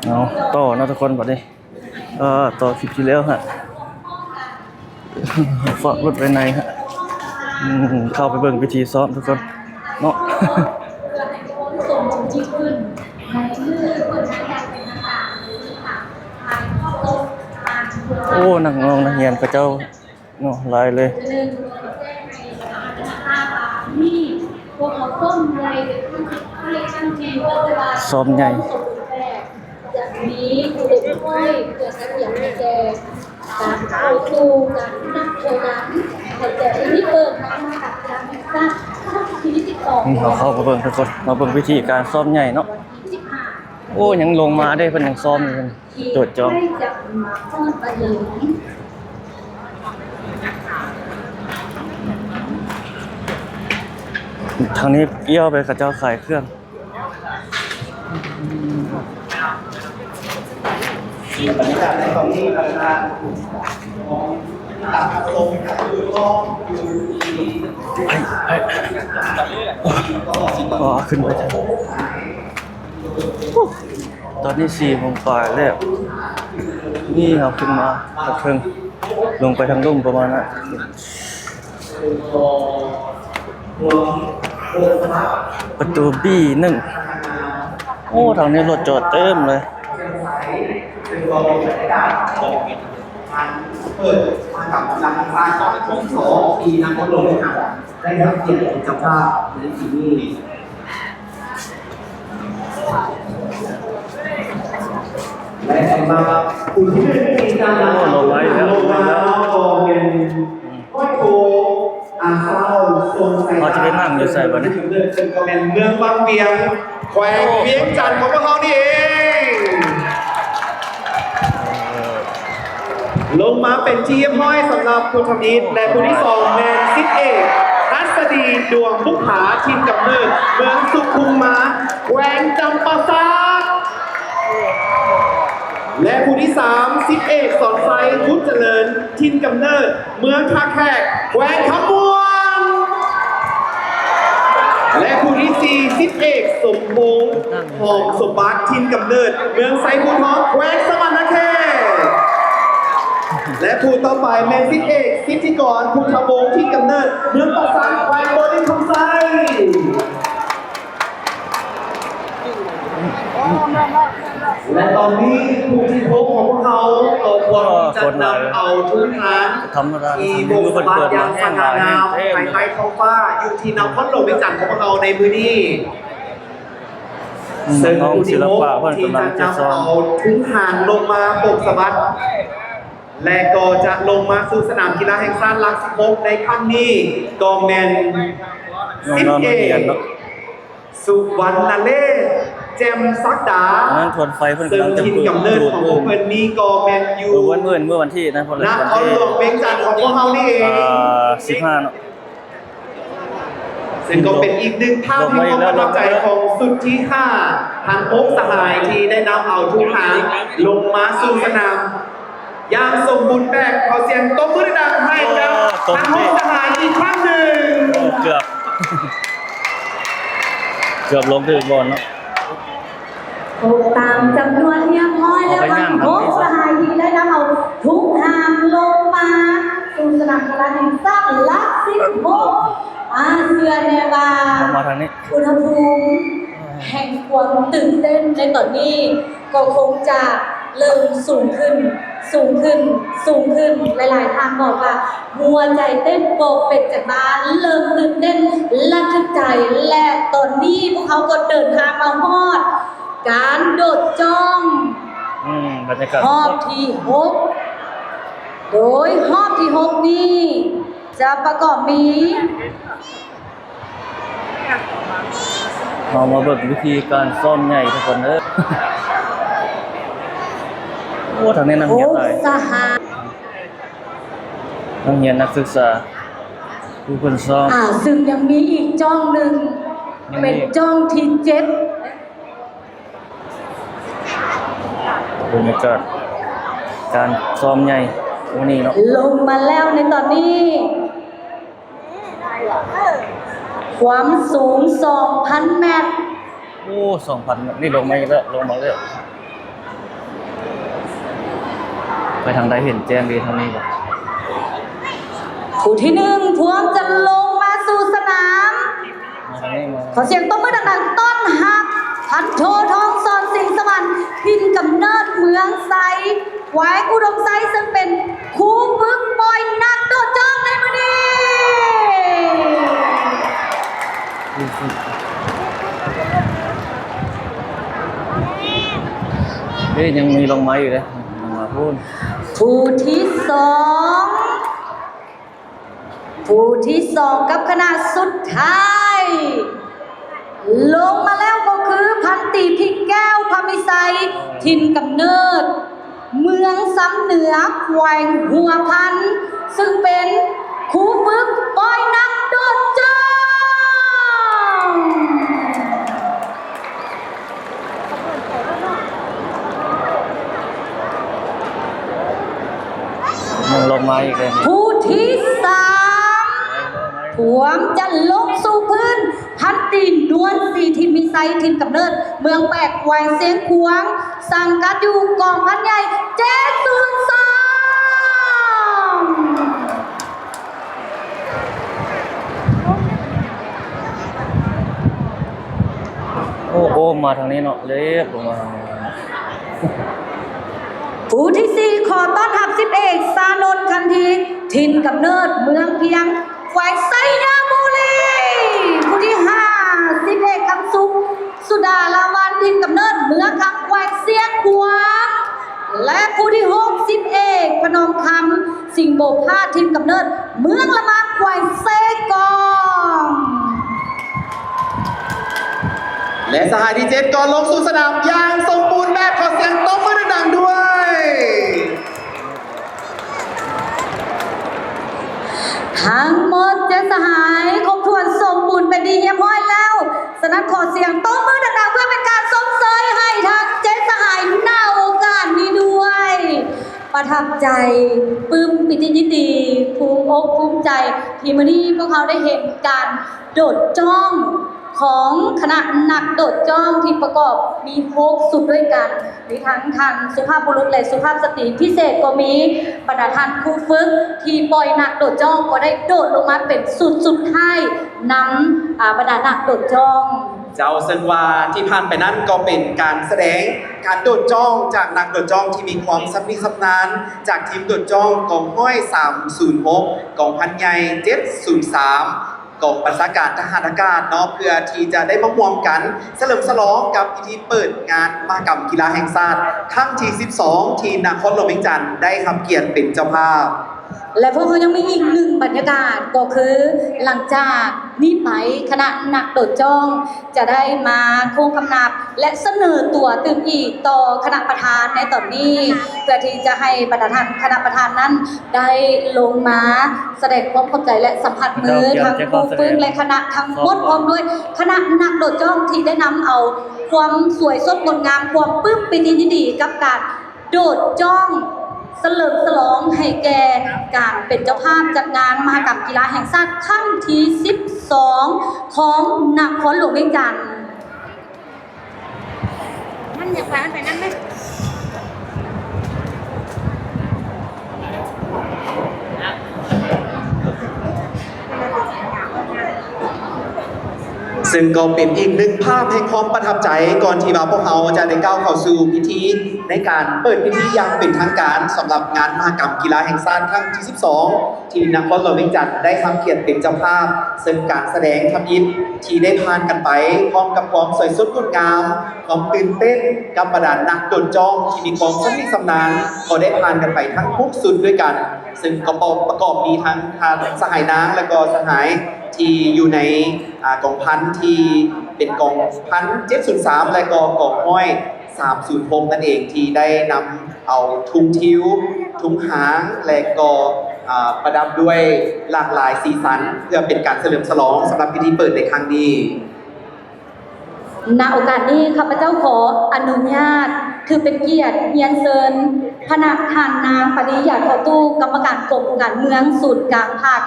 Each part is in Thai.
เอาต่อนะทุกคนบัดนี้ต่อคลิปที่แล้วฮะฝากรถไว้ในฮะเข้าไปเบิ่งวิธีซ้อมทุกคนเนาะโอ้นักน้องนักเรียนพระเจ้าเนาะหลายเลยซ้อมใหญ่จากนี้เด็กค่อยเกิดการอย่างแก่การเข้าสู่การนักโทนั้นแต่ที่เปิดมาจากการสร้างชีวิตติดต่อเข้ามาเบิ่งทุกคนมาเบิ่งวิธีการซ้อมใหญ่เนาะโอ้ยังลงมาได้เพิ่นยังซ้อมอยู่โดดจอมทางนี้เอี้ยวไปกับเจ้าขายเครื่องบรรยากาศในตอนนี้บรรยากาศของตากลมคือก็อยู่ที่ขึ้นไปจ้ะตอนนี้4 โมงกว่าแล้วนี่เราขึ้นมาตะเพิ่งลงไปทางลุ่มประมาณนั้นประตู B1 โอ้ทางนี้รถจอดเต็มเลยเป็นกองบรรยากาศของเปิดมากับหลังการของ2 ปีนักลงค่ะได้รับเกียรติจากภาพในที่นี้และสำหรับคุณที่มีการลงมาก็เป็นพ่อโคอาเฝ้าทรงใส่เขาจะไปนั่งอยู่ใส่บ่เนี่ยก็เป็นเมืองบางเวียงแขวงเวียงจันทร์ของพวกเขานี่เองลงมาเป็นที่เยี่ยมห้อยสำหรับคุณธนิตและคุณที่2แมนซิดเอกทัศดีดวงบุกผาทีมกำเนิดเมืองสุขุมมาแขวงจำปาสักและผู้ที่3ซิดเอกสอนไฟพุทธเจริญทีมกำเนิดเมืองท่าแขกแขวงขมวนและผู้ที่4ซิดเอกสมพงษ์หอมสมบัติทีมกำเนิดเมืองไซภูทองแขวงสมณเขตและผู้ต่อไปแมนซิดเอกสิทธิกรพุทธวงศ์ที่กำเนิดเมืองปราสาทแขวงบริคำไซและตอนนี้ผู้ที่พบของพวกเขาเราควรจะนำเอาทุกท่านที่โบกบาดยางสง่างามภายใต้ท้องฟ้าอยู่ที่นครหลวงเวียงจันทร์ของพวกเราในมือนี้ซึ่งผู้ที่พบที่จะนำเอาทุกทางลงมาโบกสะบัดและก็จะลงมาสู่สนามกีฬาแห่งชาติหลัก16ในครั้งนี้กองแมนซิดเอกสุวรรณเล่แจมซักดานั้นทวนไฟเพิ่นกำลังจะกำเนิดของเพิ่นมีกองแมนยูเมื่อวันที่นะพอวันที่หลวงเวียงจันทร์ของพวกเฮานี่เอง15เนาะซึ่งก็เป็นอีกหนึ่งภาพที่ความประทับใจของสุดที่5ทางโอ๊คสหายที่ได้นำเอาทุกทางลงมาสู่สนามอย่างสมบูรณ์แบบขอเสียงตบมือดังให้กับทางโอ๊คสหายอีกครั้งหนึ่งเกือบลงถึงบอลเนาะตามจำนวนเรียบร้อยแล้ววันโอ๊คสหายที่ได้นำเอาทุกทางลงมาสู่สนามกีฬาแห่งชาติหลัก16อาเซียนเนวาอุณหภูมิแห่งความตื่นเต้นในตอนนี้ก็คงจะเริ่มสูงขึ้นหลายๆทางบอกว่าหัวใจเต้นโปกเป็ดจากบ้านเริ่มตื่นเต้นระทึกใจและตอนนี้พวกเขาก็เดินทางมาฮอดการโดดจ้องบรรยากาศรอบที่6โดยรอบที่6นี้จะประกอบมีเรามาเบิ่งวิธีการซ้อมใหญ่ทุกคนเด้อโอ้ทางนี้นักเรียนหลายนักเรียนนักศึกษาผู้คนซ้อมซึ่งยังมีอีกจ้องหนึ่งเป็นจ้องที่7บรรยากาศการซ้อมใหญ่วันนี้เนาะลงมาแล้วในตอนนี้ความสูง 2,000 เมตรโอ้ 2,000 นี่ลงมาอีกแล้วลงมาแล้ว ไปทางใดเห็นแจ้งดีเท่านี้บ่ ผู้ที่1พร้อมจะลงมาสู่สนาม มาทางนี้มา ขอเสียงต้นมือดังๆต้นหักพันโททองสอนสิงห์สวรรค์พินกำเนิดเมืองไซแหวงอุดมไซซึ่งเป็นครูฝึกปล่อยนักโดดจ้องในมือนี้ เฮ้ยยังมีลงไม้อยู่เลยลงมาพูด ผู้ที่สองกับคณะสุดท้าย ลงมาแล้วก็คือพันตีพิกแก้วพามิไซถิ่นกำเนิด เมืองซ้ำเหนือแขวงหัวพันซึ่งเป็นครูฝึกปล่อยนักโดดจ้อง ยังลงไม้อีกเลย ผู้ที่สามพร้อมจะลงสู่พื้นพันตีนวลสีทินมิไซทินกำเนิด เมืองแปลกไวเสียงขวางสังกัดอยู่กองพันใหญ่703 โอ้โอ้มาทางนี้เนาะเล็บลงมา ผู้ที่สี่ขอต้อนรับสิบเอกสานนท์คันธีถิ่นกำเนิดเมืองเพียงแขวงไซยาบุรีผู้ที่ห้าสิบเอกคำสุขสุดาลาวันถิ่นกำเนิดเมืองคำแขวงเสียงขวางและผู้ที่หกสิบเอกพนมคำสิงห์โบภาสถิ่นกำเนิดเมืองละมาแขวงเซกอง และสหายที่7ก่อนลงสู่สนามอย่างสมบูรณ์แบบขอเสียงตบมือดังๆด้วย ทั้งหมดเจสหายครบถ้วนสมบูรณ์เป็นดีเยี่ยมห้อยแล้วฉะนั้นขอเสียงต้มมือดังๆเพื่อเป็นการสมเสยให้ทั้งเจสหายหน้าโอกาสนี้ด้วย ประทับใจปลื้มปิติยินดีภูมิอกภูมิใจที่มื้อนี้พวกเขาได้เห็นการโดดจ้องของคณะนักโดดจ้องที่ประกอบมี6สุดด้วยกันมีทั้งท่านสุภาพบุรุษและสุภาพสตรีพิเศษก็มีบรรดาท่านครูฝึกที่ปล่อยนักโดดจ้องก็ได้โดดลงมาเป็นสุดสุดท้ายนำบรรดานักโดดจ้อง เจ้าเซนวาที่ผ่านไปนั้นก็เป็นการแสดงการโดดจ้องจากนักโดดจ้องที่มีความสำนิสำนานจากทีมโดดจ้องกองห้อย306กองพันใหญ่703กองประชาการทหารอากาศเนาะเพื่อที่จะได้มาร่วมกันเฉลิมฉลองกับพิธีเปิดงานมหกรรมกีฬาแห่งชาติครั้งที่12ที่นครหลวงเวียงจันทร์ได้รับเกียรติเป็นเจ้าภาพ และพวกเขายังมีอีกหนึ่งบรรยากาศก็คือหลังจากนี้ไปคณะนักโดดจ้องจะได้มาโค้งคำนับและเสนอตัวตื่มอีกต่อคณะประธานในตอนนี้เพื่อที่จะให้บรรดาท่านคณะประธานนั้นได้ลงมาแสดงความเข้าใจและสัมผัสมือทางครูฝึกและคณะทั้งหมดพร้อมด้วยคณะนักโดดจ้องที่ได้นำเอาความสวยสดงดงามความปลื้มปิติยินดีกับการโดดจ้องเฉลิมฉลองให้แก่การเป็นเจ้าภาพจัดงานมหกรรมกีฬาแห่งชาติครั้งที่12ของนครหลวงเวียงจันทร์ มันอยากไปมันไปนั่นไหม ซึ่งก็เป็นอีกหนึ่งภาพแห่งความประทับใจก่อนที่ว่าพวกเราจะได้ก้าวเข้าสู่พิธีในการเปิดพิธีอย่างเป็นทางการสำหรับงานมหกรรมกีฬาแห่งชาติครั้งที่12ที่นครหลวงเวียงจันทร์ได้ทำเกียรติเป็นเจ้าภาพซึ่งการแสดงทำอิฐที่ได้ผ่านกันไปพร้อมกับความสวยสดงดงามความตื่นเต้นกับบรรดานักโดดจ้องที่มีความสำนิสำนานก็ได้ผ่านกันไปทั้งทุกสุดด้วยกัน ซึ่งก็ประกอบมีทั้งทางสหายนางและก็สหายที่อยู่ในกองพันที่เป็นกองพัน703และก็กองห้อย306นั่นเองที่ได้นำเอาทุงทิวทุงหางและก็ประดับด้วยหลากหลายสีสันเพื่อเป็นการเฉลิมฉลองสำหรับพิธีเปิดในครั้งนี้ ณโอกาสนี้ข้าพเจ้าขออนุญาตคือเป็นเกียรติเรียนเชิญพนักทานนางปริยาขอตู้กรรมการกรมการเมืองศูนย์กลางภาค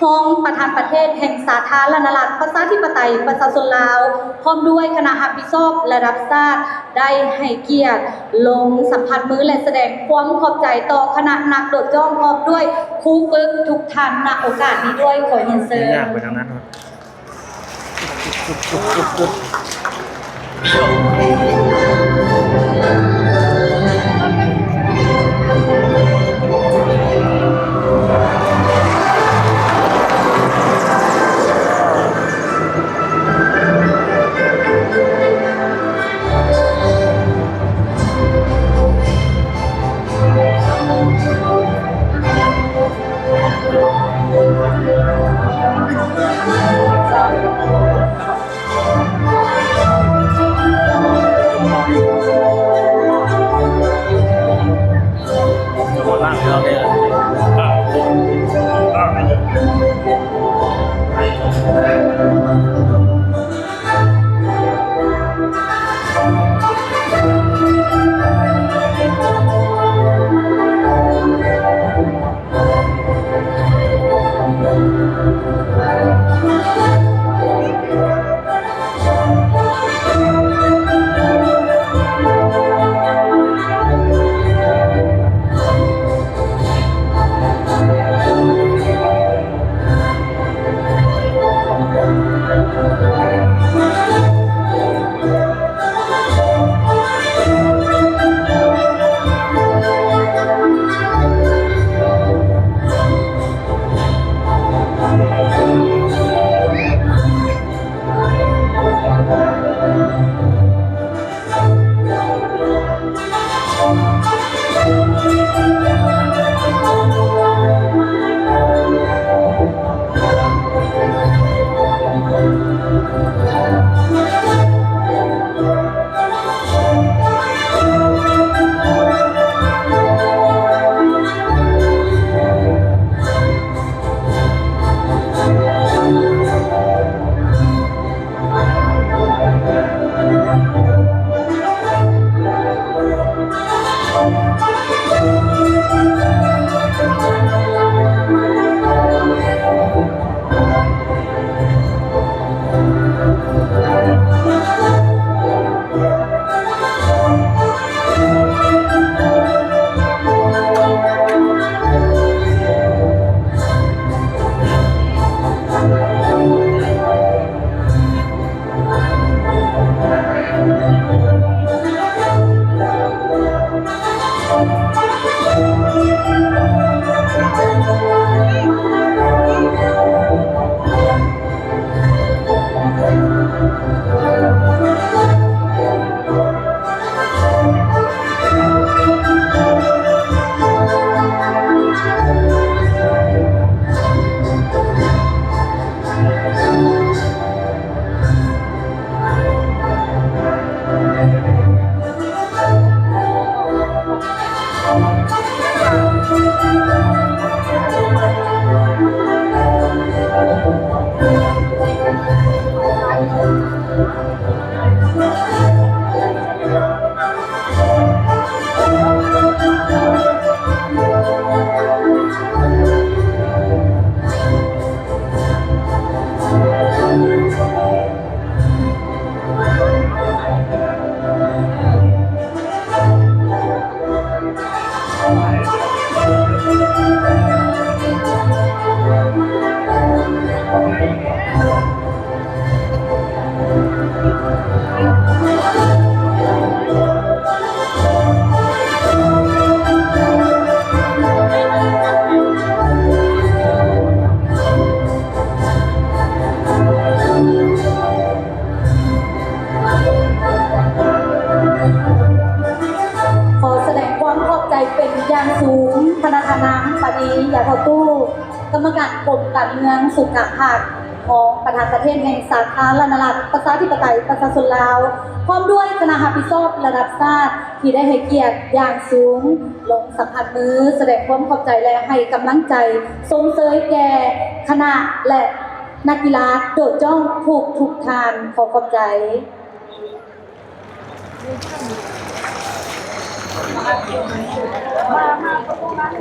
ห้องประธานประเทศแห่งสาธารณรัฐประชาธิปไตยประชาชนลาวพร้อมด้วยคณะรับผิดชอบระดับชาติได้ให้เกียรติลงสัมผัสมือและแสดงความขอบใจต่อคณะนักโดดจ้องพร้อมด้วยครูฝึกทุกท่านณโอกาสนี้ด้วยขอเรียนเชิญ ยากไปทางนั้นครับหัวหน้าเราเนี่ยขอแสดงความขอบใจเป็นอย่างสูงคณะทนายปณียาทตู้กรรมการกรมการเมืองสุขภาพของประธานประเทศแห่งสาธารณรัฐประชาธิปไตยประชาชนลาวพร้อมด้วยคณะรับผิดชอบระดับชาติที่ได้ให้เกียรติอย่างสูงลงสัมผัสมือแสดงความขอบใจและให้กำลังใจส่งเสริมแก่คณะและนักกีฬาโดดจ้องทุกทานขอขอบใจ มาประตูนั้น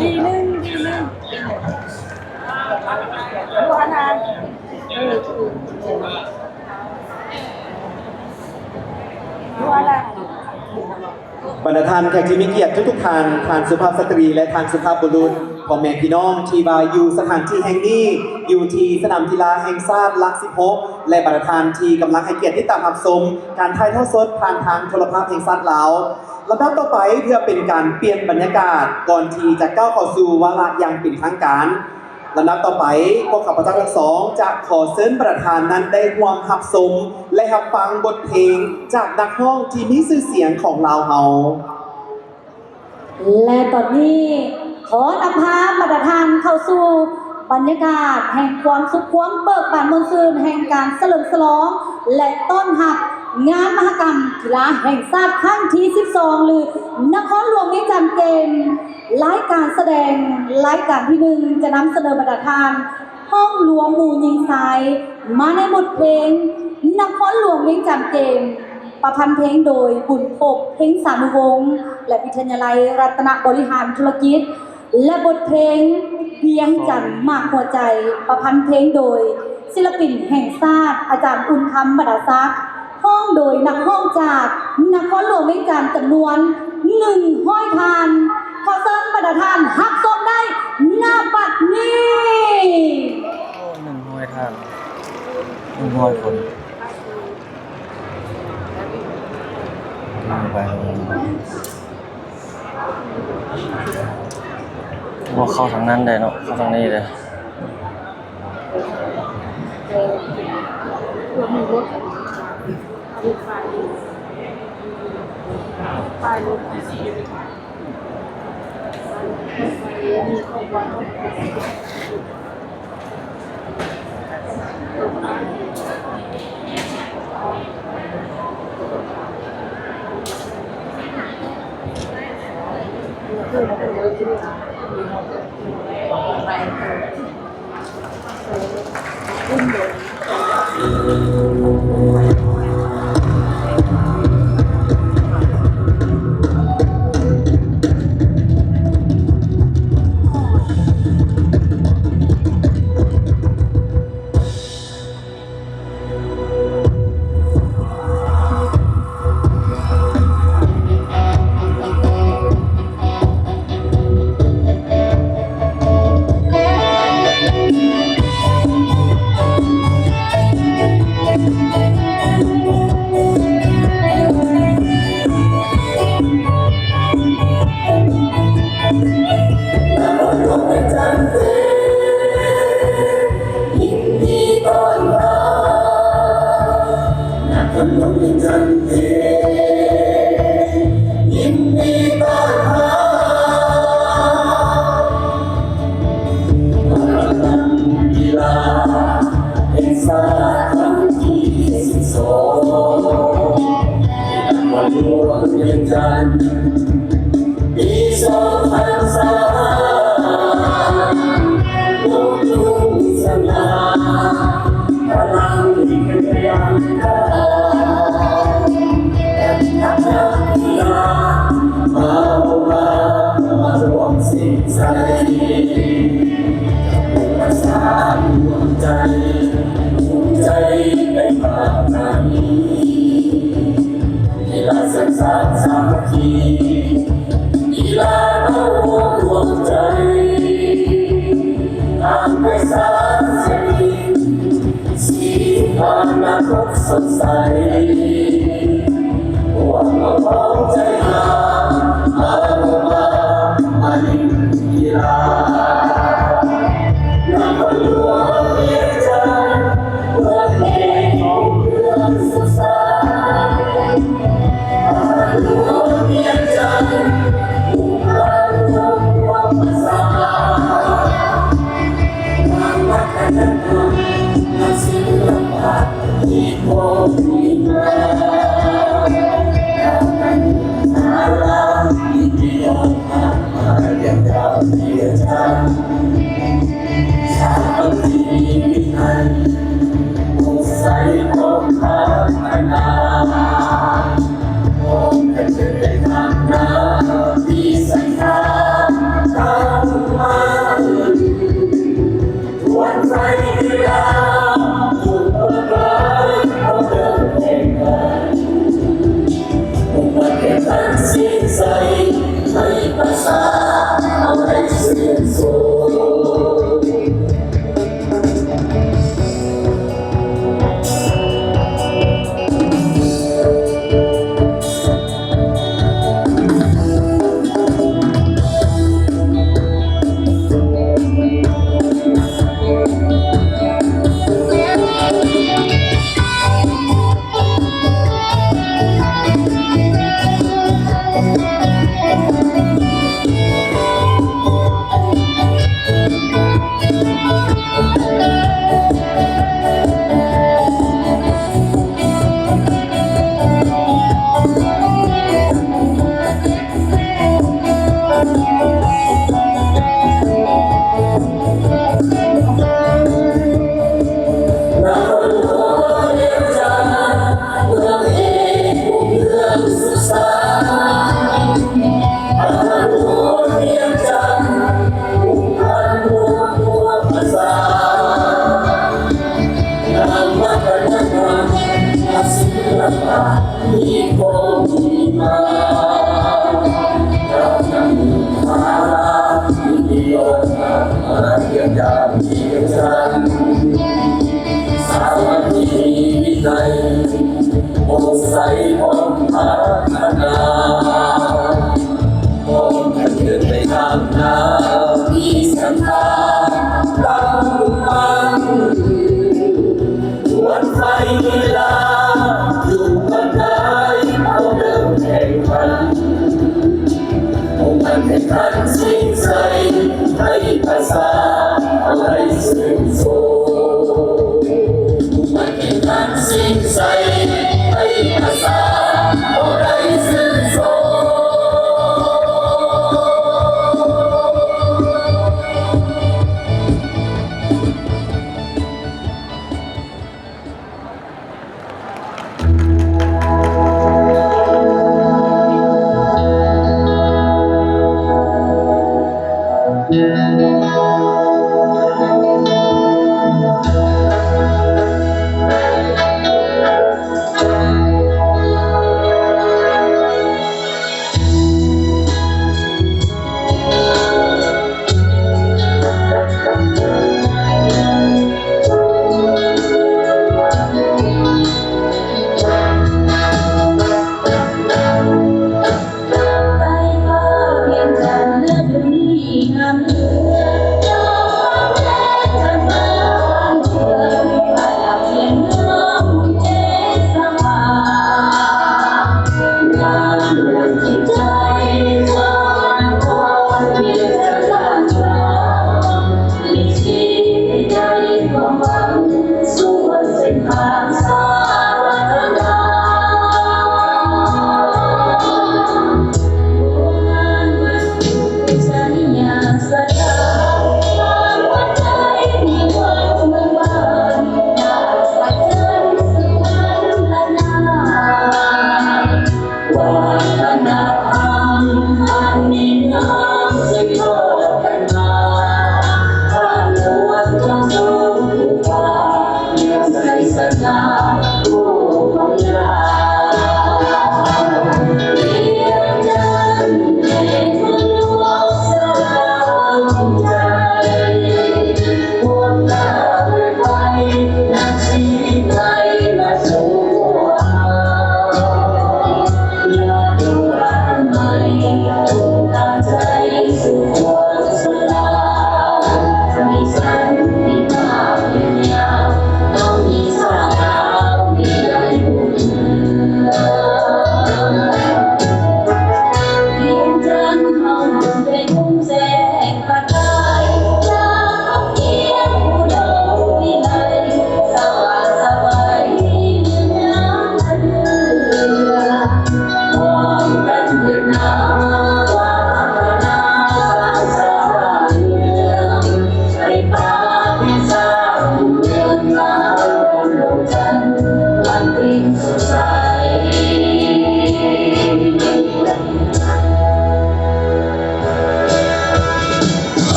ดีหนึ่งดูอาหารดูอะไร บรรดาท่านแขกที่มีเกียรติทุกท่านท่านสุภาพสตรีและท่านสุภาพบุรุษพ่อแม่พี่น้องที่มาอยู่สถานที่แห่งนี้อยู่ที่สนามกีฬาแห่งชาติหลัก16และบรรดาท่านที่กำลังให้เกียรติที่ตามรับชมการถ่ายทอดสดผ่านทางโทรภาพแห่งชาติลาวลำดับต่อไปเพื่อเป็นการเปลี่ยนบรรยากาศก่อนที่จะก้าวเข้าสู่วาระอย่างเป็นทางการลำดับต่อไปพวกข้าพเจ้าทั้งสองจะขอเชิญประธานนั้นได้ร่วมรับชมและรับฟังบทเพลงจากนักร้องที่มีชื่อเสียงของลาวเฮา และตอนนี้ขอนำพาบรรดาท่านเข้าสู่บรรยากาศแห่งความสุขความเบิกบานมวลซื่นแห่งการเฉลิมฉลองและต้อนรับงานมหกรรมกีฬาแห่งชาติครั้งที่ 12 หรือนครหลวงเวียงจันทร์เกมรายการแสดงรายการที่ 1จะนำเสนอบรรดาท่านห้องหลวงหมู่ยิงสายมาในบทเพลงนครหลวงเวียงจันทร์เกมประพันธ์เพลงโดยบุญพบเพ็งสานุวงศ์และวิทยาลัยรัตนบริหารธุรกิจและบทเพลงเวียงจันทร์มากหัวใจประพันธ์เพลงโดยศิลปินแห่งชาติอาจารย์อุ่นธรรมบรรดาศักดิ์ห้องโดยนักห้องจากนครหลวงเวียงจันทร์จำนวน100ท่านขอเชิญบรรดาท่านรับชมได้ณบัดนี้ โอ้100ท่าน100คนไปว่าเข้าทางนั้นได้เนาะเข้าทางนี้เลย Thank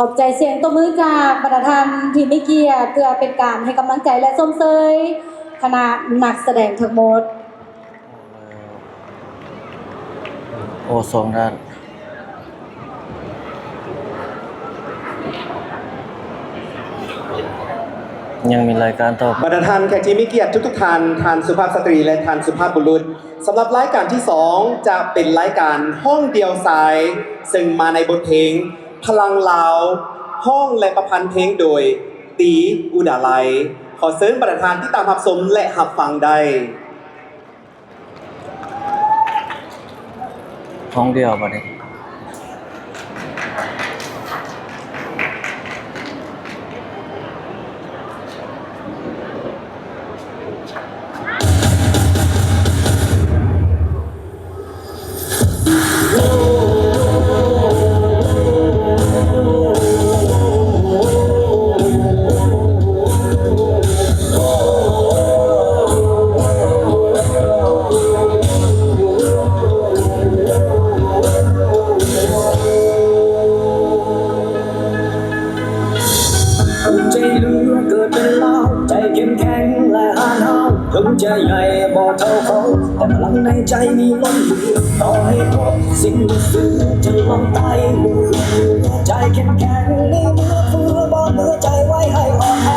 ขอบใจเสียงตบมือจากประธานที่ไม่เกียรติเพื่อเป็นการให้กำลังใจและส้มเซยคณะนักแสดงทั้งหมด โอ้สองด้านยังมีรายการต่อไป บรรดาท่านแขกที่มีเกียรติทุกๆท่านท่านสุภาพสตรีและท่านสุภาพบุรุษสำหรับรายการที่ 2 จะเป็นรายการห้องเดียวสาย ซึ่งมาในบทเพลงพลังลาวห้องและประพันธ์เพลงโดย ตีอุดาไลขอเชิญบรรดาท่านที่ตามรับชมและรับฟังได้ ห้องเดียวบัดนี้ ใจเหลือเกิดเป็นเล่าใจเข้มแข็งและหาญห้าวถึงจะใหญ่บ่เท่าเขาแต่พลังในใจมีล้นเหลือต่อให้พบสิ่งซื่อจะลงตายมือใจเข้มแข็งนี่มือเฟือบ่มือใจไว้ให้อ่อนแอ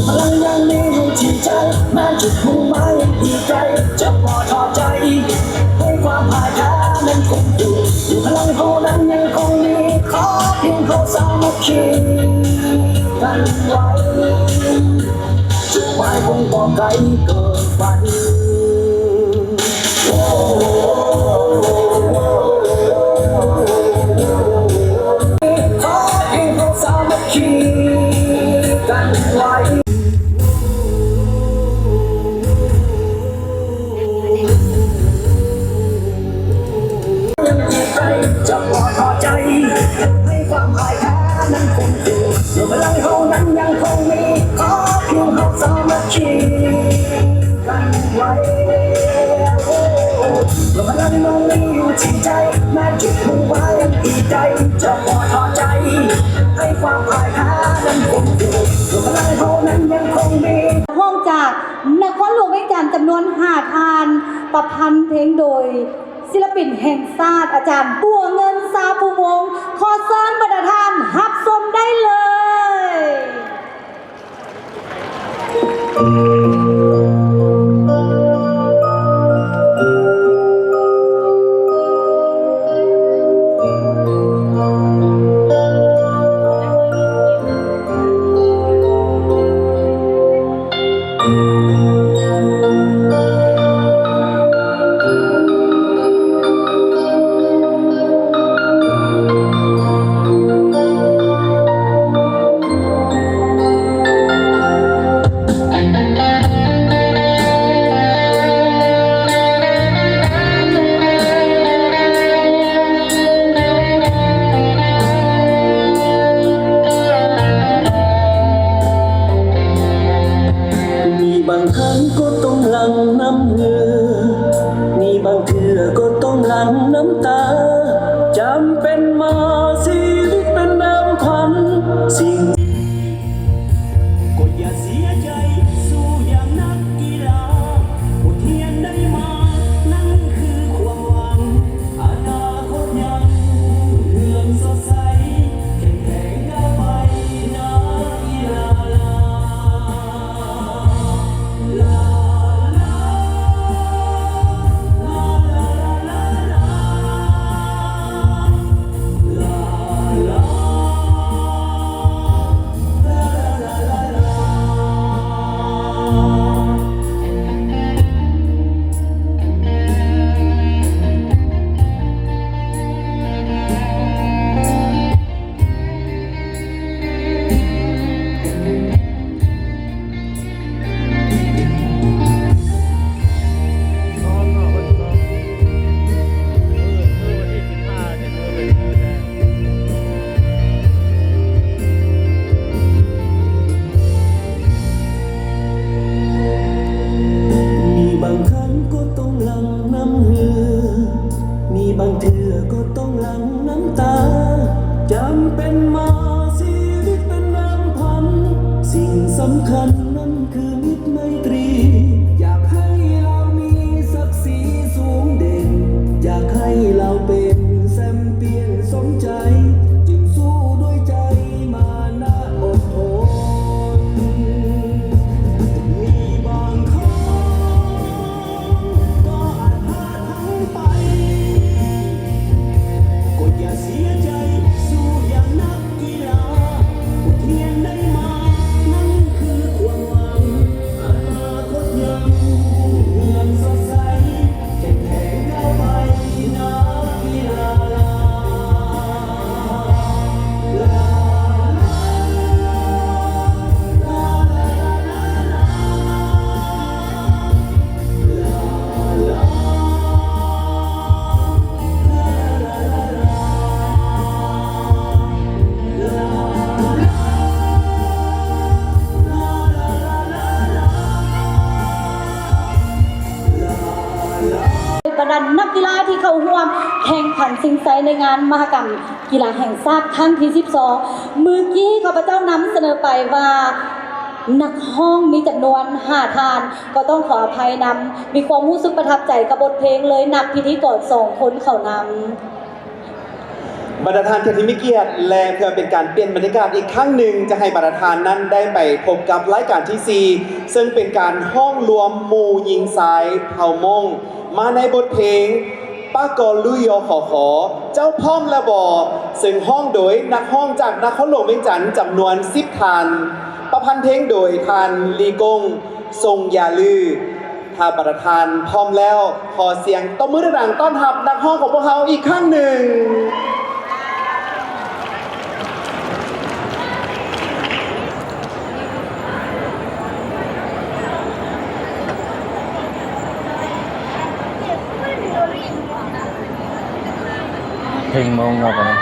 พลังยังมีอยู่ที่ใจแม้จุดมุ่งหมายยังอีกไกลจะบ่ท้อใจให้ความพ่ายแพ้นั้นคงอยู่พลังเขานั้นยังคงมีขอเพียงเขาสามัคคีกันไว้จุดหมายคงบ่ไกลเกินฝันขอเพียงเขาสามัคคีกันไว้จะบ่ท้อใจให้ความพ่ายแพ้นั้นคงอยู่พลังเขานั้นยังคงมีขอเพียงเขาสามัคคีกันไว้พลังมันมีอยู่ที่ใจแม้จุดมุ่งหมายยังอีกไกลจะบ่ท้อใจให้ความพ่ายแพ้นั้นคงอยู่พลังเขานั้นยังคงมี ห้องจากนครหลวงเวียงจันทร์จำนวน5ทานประพันธ์เพลงโดยศิลปินแห่งชาติอาจารย์บัวเงินสาภูวงศ์ขอเชิญบรรดาท่านรับชมได้เลย มีบางครั้งก็ต้องหลั่งน้ำเหงื่อมีบางเทื่อก็ต้องหลั่งน้ำตาจำเป็นมาชีวิตเป็นน้ำพันสิ่งก็อย่าเสียใจสู้อย่างนักกีฬาบทเรียนได้มานั่นคือความหวังอนาคตยังเรื่องสดใสแข็งแกร่งก้าวไปนักกีฬา บรรดานักกีฬาที่เข้าร่วมแข่งขันชิงไซในงานมหกรรมกีฬาแห่งชาติครั้งที่ 12 เมื่อกี้ข้าพเจ้านำเสนอไปว่านักห้องมีจำนวน5 ทานก็ต้องขออภัยนำมีความรู้สึกประทับใจกับบทเพลงเลยนักพิธีกร2 คนเขานำ บรรดาทานที่มีเกียรติและเพื่อเป็นการเปลี่ยนบรรยากาศอีกครั้งหนึ่งจะให้บรรดาทานนั้นได้ไปพบกับรายการที่ 4 ซึ่งเป็นการห้องรวมหมู่หญิงสายเผ่ามงมาในบทเพลงป้ากรลุยยอขอเจ้าพ่อมและบอซึ่งห้องโดยนักห้องจากนครหลวงเวียงจันทร์จำนวน10 ทานประพันธ์เพลงโดยทานลีกงทรงยาลือถ้าประธานพร้อมแล้วขอเสียงตบมือดังๆต้อนรับนักห้องของพวกเขาอีกครั้งหนึ่ง เพลงมงเราปะเนี่ย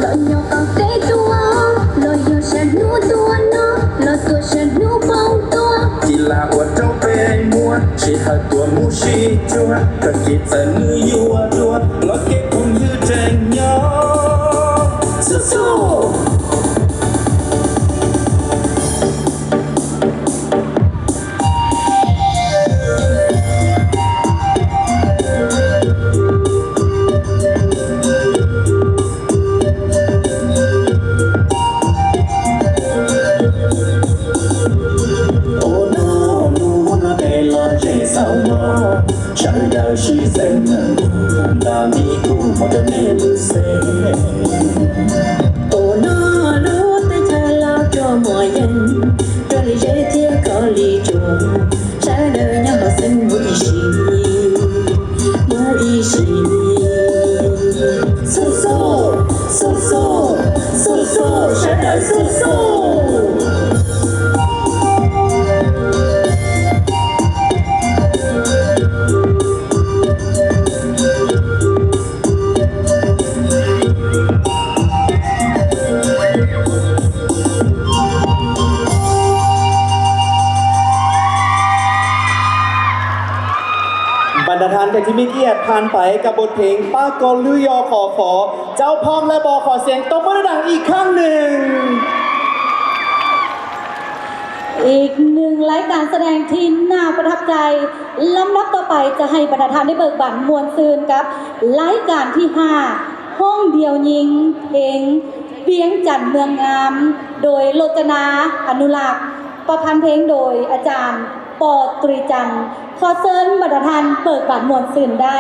เ ก็คิดแต่มืออยู่ว่าตัวงอเก็บคงยืดแจงยอสู้想要是怎能那迷途我的面色哦那路的太老这么远这里热天可里中晒得让我心无意识无意识嗖嗖嗖嗖嗖嗖晒得嗖嗖บรรดาท่านที่มีเกียรติผ่านไปกับบทเพลงป้ากลลือยอขอเจ้าพร้อมและบอขอเสียงตบมือดังอีกครั้งหนึ่งอีกหนึ่งรายการแสดงที่น่าประทับใจลำดับต่อไปจะให้บรรดาท่านได้เบิกบานมวลซืนกับรายการที่ 5 ห้องเดียวยิงเพลงเวียงจันทร์เมืองงามโดยโรจนาอนุรักษ์ประพันธ์เพลงโดยอาจารย์ปอตรีจันทร์ขอเชิญบรรดาท่านเปิดบานมวลซืนได้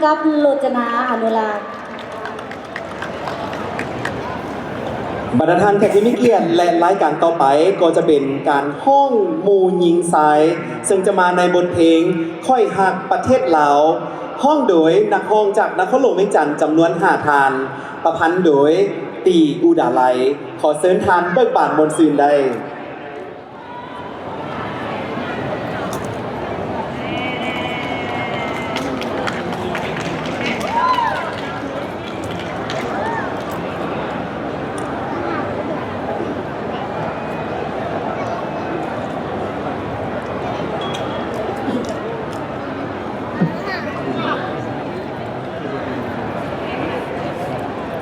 กับโรจนาอนุรักษ์บรรดาท่านแขกที่มีเกียรติและรายการต่อไปก็จะเป็นการห้องหมู่หญิงสายซึ่งจะมาในบทเพลงค่อยหักประเทศลาวห้องโดยนักห้องจากนครหลวงเวียงจันทร์จำนวน5 ทานประพันธ์โดยตีอุดาไลขอเชิญทานเบิกบานมนต์ซืนได้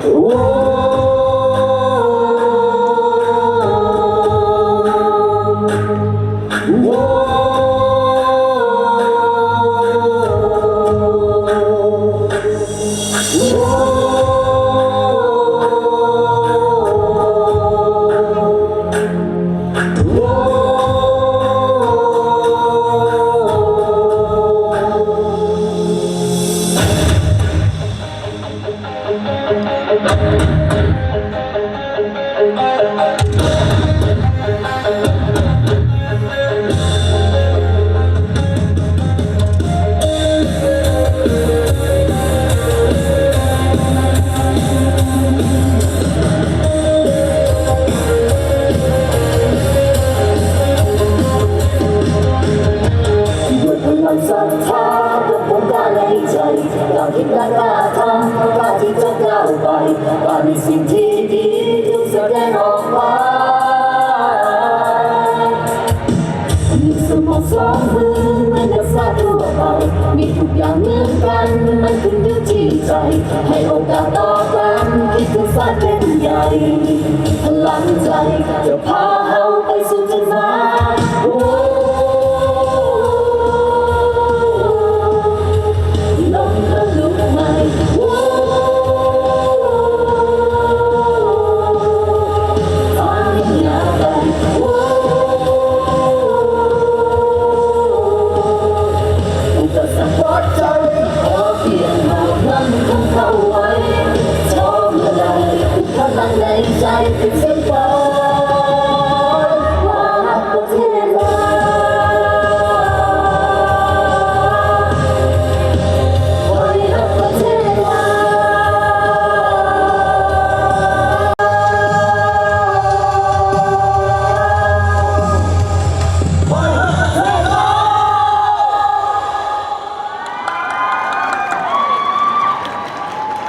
โอ้ ศรัทธากับผมกล้าในใจกล้าคิดและกล้าทำกล้าที่จะก้าวไปกล้าในสิ่งที่ดีต้องแสดงออกมามีสมองสองมือมันจะสร้างทั่วไปมีทุกอย่างเหมือนกันมันขึ้นอยู่ที่ใจให้โอกาสต่อกันคิดถึงฝันเป็นใหญ่พลังใจจะพาเราไปสู่จุดหมายลมก็ลุกใหม่ฝันยังยาวไปจะสะบัดใจขอเพียงหากนั้นคงเข้าไว้ชอบเมื่อไรพลังในใจเป็นเสียงฟ้าว่าประเทศเราไว้รักประเทศเรา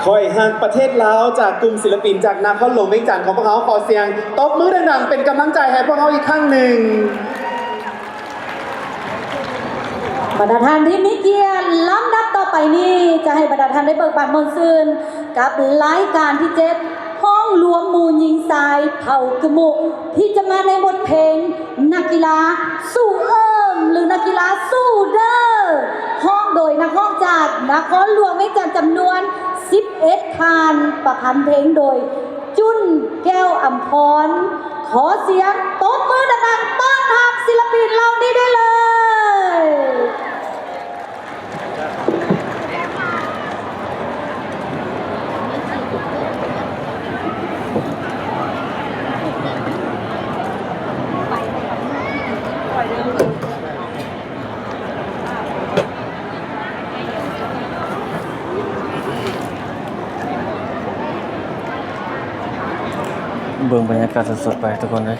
คอยห่างประเทศลาวจากกลุ่มศิลปินจากนครหลวงเวียงจันทร์ของพวกเขาขอเสียงตบมือดังๆเป็นกำลังใจให้พวกเขาอีกครั้งหนึ่ง บรรดาท่านที่มีเกียรติลำดับต่อไปนี้จะให้บรรดาท่านได้เบิกบานมนต์ซื่นกับรายการที่7ห้องรวมหมู่หญิงสายเผ่ากระมุที่จะมาในบทเพลงนักกีฬาสู้หรือนักกีฬาสู้เด้อห้องโดยนักร้องจากนครหลวงเวียงจันทร์จำนวน11 คานประพันธ์เพลงโดยจุ้นแก้วอำพรขอเสียงตบมือดังๆต้อนรับศิลปินเหล่านี้ได้เลย เบิ่งบรรยากาศสดๆไปทุกคนเลย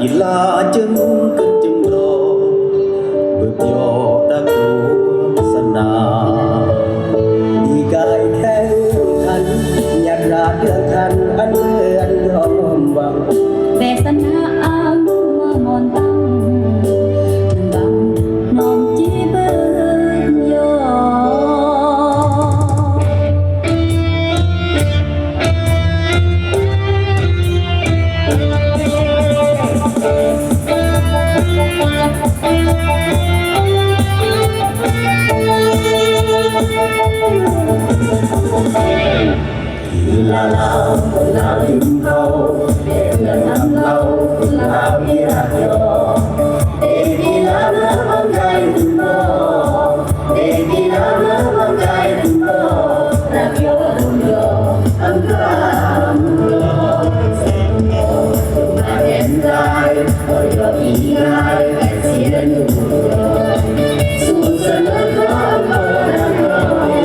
กีฬาจึงขึ้นจึงรอบึกยอดักรวมสนามดีกายแข็งขันอยากราดเดือดทันอันเลื่อนยอมหวังเบสนาอามมอนตังบังนอมจีเบินยอลาลาลาลิมเขาเพื่อนนำเราลาพิรักยอเด็กที่ลาเมื่อวันใจถึงบ่เด็กที่ลาเมื่อวันใจถึงบ่รักยอบุญยออันตรายยอเสียงยอมาเห็นได้ก็ยออีกได้แต่เสียงอยู่ยอสู้เสนอความโหดร้าย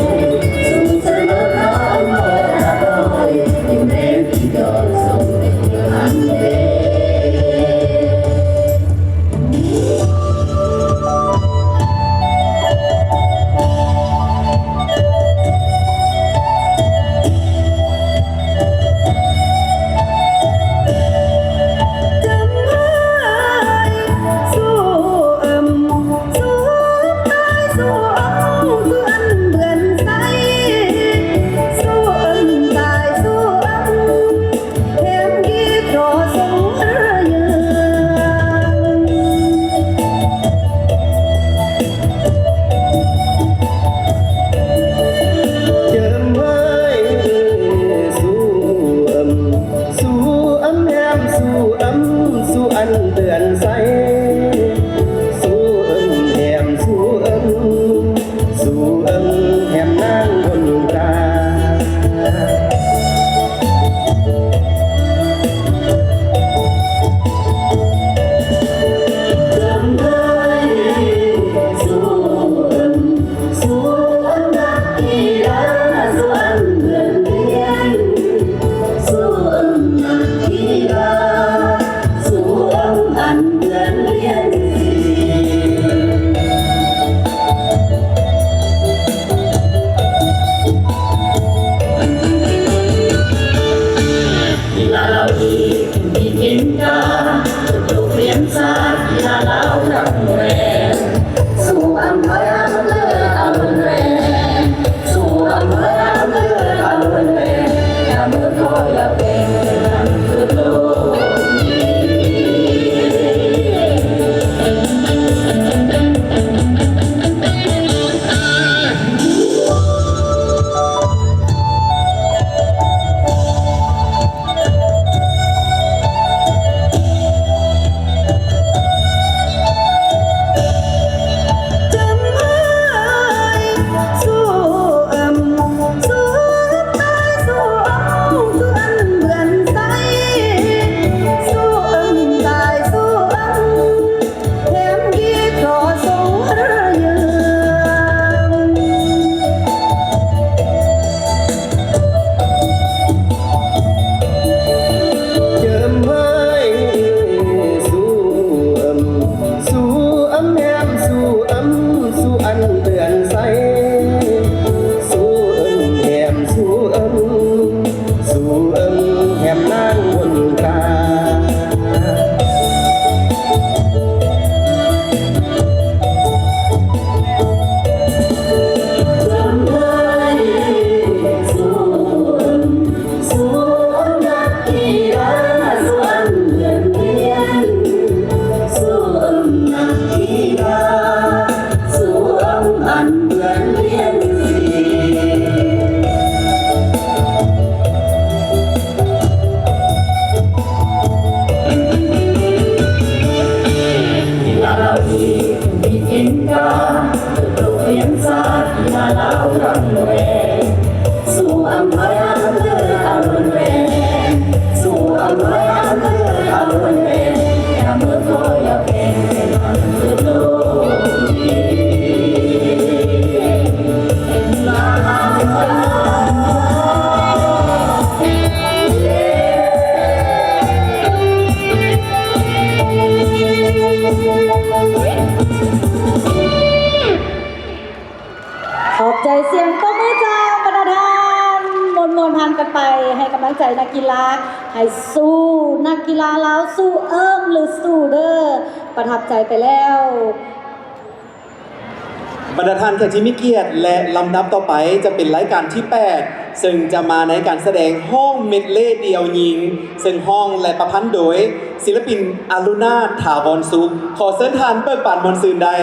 สู้เสนอความโหดร้ายยิ่งแรงที่ยอส่งหันเดเดือนใส นสากีฬาลาวรังแรงสู่อำเภออำเภออำแรงสู่อำเภออำเภออำแรงอย่ามือคอยอย่าเป็นมันคือโลกขอบใจเสียงตบมือจากบรรดาลมวลพันกันไปให้กำลังใจนักกีฬาให้สู้นักกีฬาลาวสู้หรือสู้เด้อประทับใจไปแล้ว บรรดาท่านแขกที่มีเกียรติและลำดับต่อไปจะเป็นรายการที่ 8 ซึ่งจะมาในการแสดงห้องเมดเล่เดียวหญิง ซึ่งห้องและประพันธ์โดยศิลปินอารุณาถาวรสุขขอเชิญท่านเปิดปานมนต์ซืนได้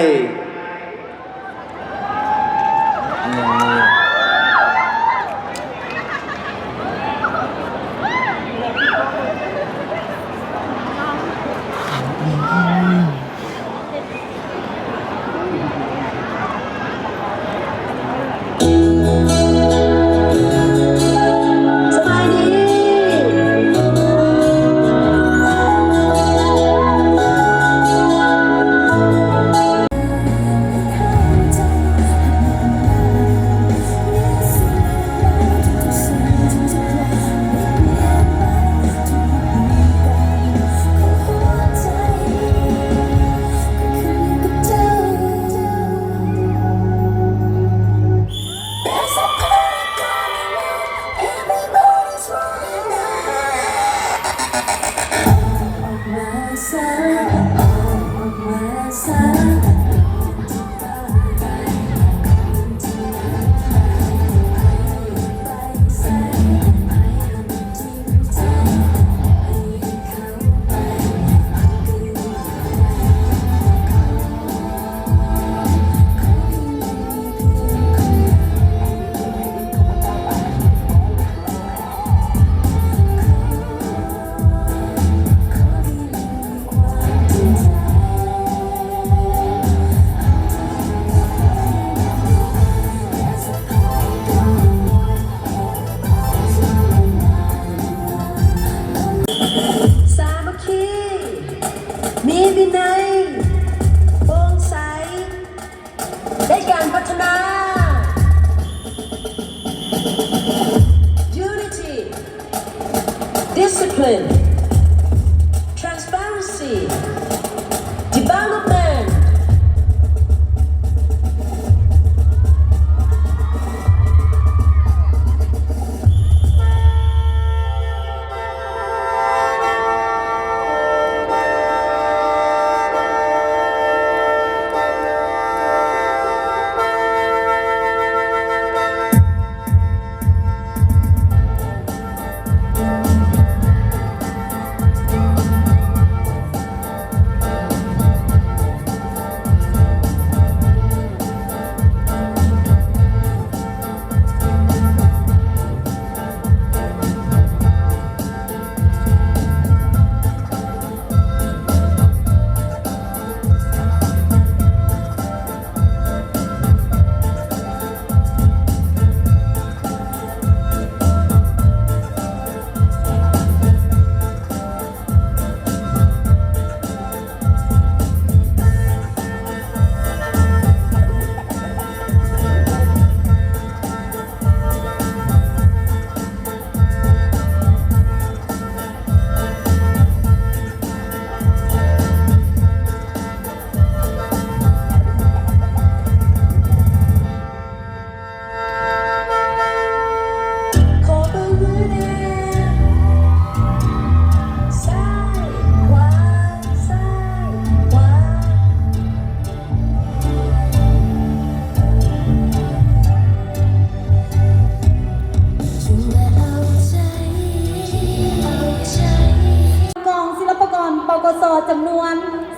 นวน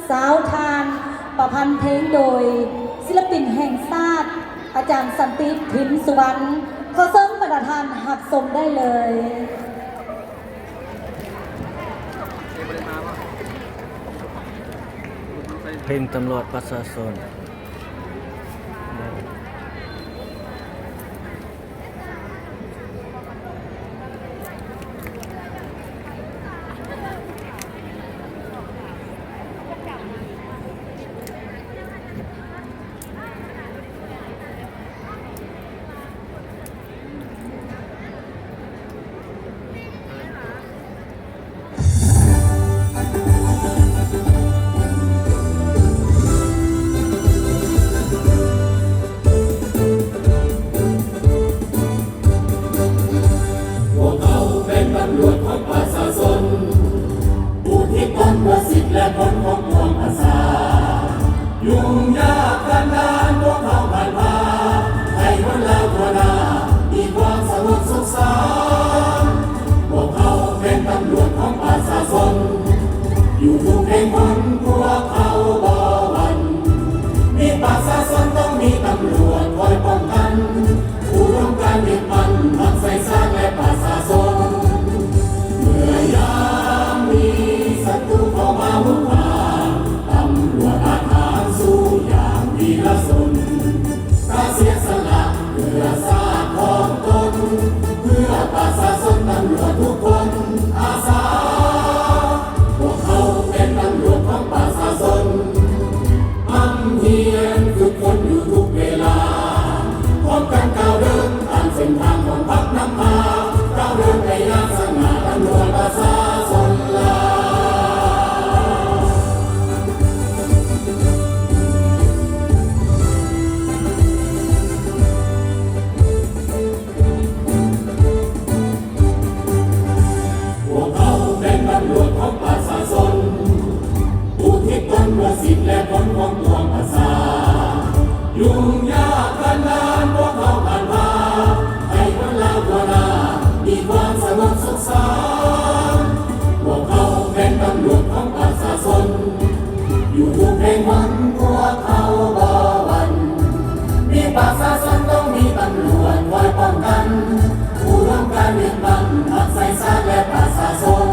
สาวทานประพันธ์เพลงโดยศิลปินแห่งชาติอาจารย์สันติพิมพ์สุวรรณขอเสริมประธานหับสมได้เลย เพลงตำรวจประชาชนอยู่ทุกแห่งหนพวกเขาบ่หวั่นมีประชาชนต้องมีตำรวจคอยป้องกันผู้ร่วมการยึดมั่นรักใส่ชาติและประชาชนเมื่อยามมีศัตรูเข้ามาบุกป่าตำรวจอาถรรพ์สู้อย่างวีรชนกล้าเสียสละเพื่อชาติของตนเพื่อประชาชนตำรวจทุกคนอาสาประชาชนอำเพียรฝึกฝนอยู่ทุกเวลาพร้อมกันก้าวเดินตามเส้นทางของพรรคนำพาก้าวเดินไปอย่างสง่าตำรวจประชาชนลาพวกเขาเป็นตำรวจของประชาชนเพื่อสิทธิและผลของปวงประชายุ่งยากกันดานพวกเขาผ่านมาให้คนลาวทั่วหน้ามีความสงบสุขสันต์พวกเขาเป็นตำรวจของประชาชนอยู่ทุกแห่งหนพวกเขาบ่หวั่นมีประชาชนต้องมีตำรวจคอยป้องกันผู้ร่วมการยึดมั่นรักใส่ชาติและประชาชน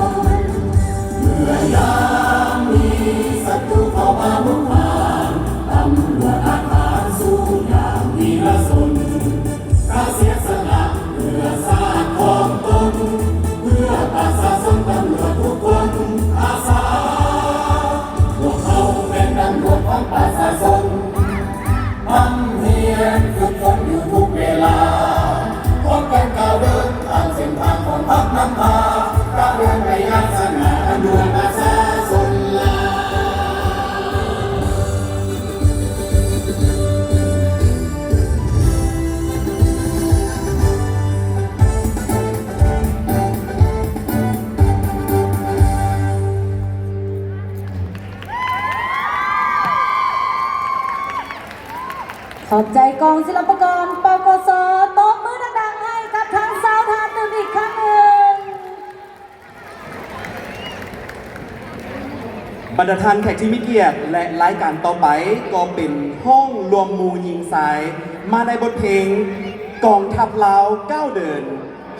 เมื่อยามมีศัตรูเข้ามาบุกป่าตำรวจอาถรรพ์สู้อย่างวีรชนกล้าเสียสละเพื่อชาติของตนเพื่อประชาชนตำรวจทุกคนอาสาพวกเขาเป็นตำรวจของประชาชนอำเพียรฝึกฝนอยู่ทุกเวลาพร้อมกันก้าวเดินตามเส้นทางของพรรคนำพาก้าวเดินไปอย่างสง่าตำรวจประชาชนลาขอบใจกองศิลปากรปกสตบมือดังๆให้กับทางสาวทานหนึ่งอีกครั้งหนึ่ง บรรดาท่านแขกที่มีเกียรติและรายการต่อไปก็เป็นห้องรวมหมู่ยิงสายมาในบทเพลงกองทัพลาวก้าวเดิน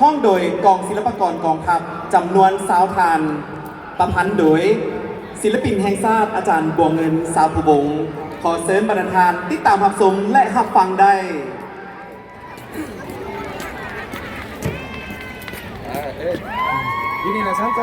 ห้องโดยกองศิลปากรกองทัพจำนวนสาวทานประพันธ์โดยศิลปินแห่งชาติอาจารย์บัวเงินสาวผู้บงขอเชิญบรรดาท่านติดตามรับชมและรับฟังได้นี่นะช่างใจ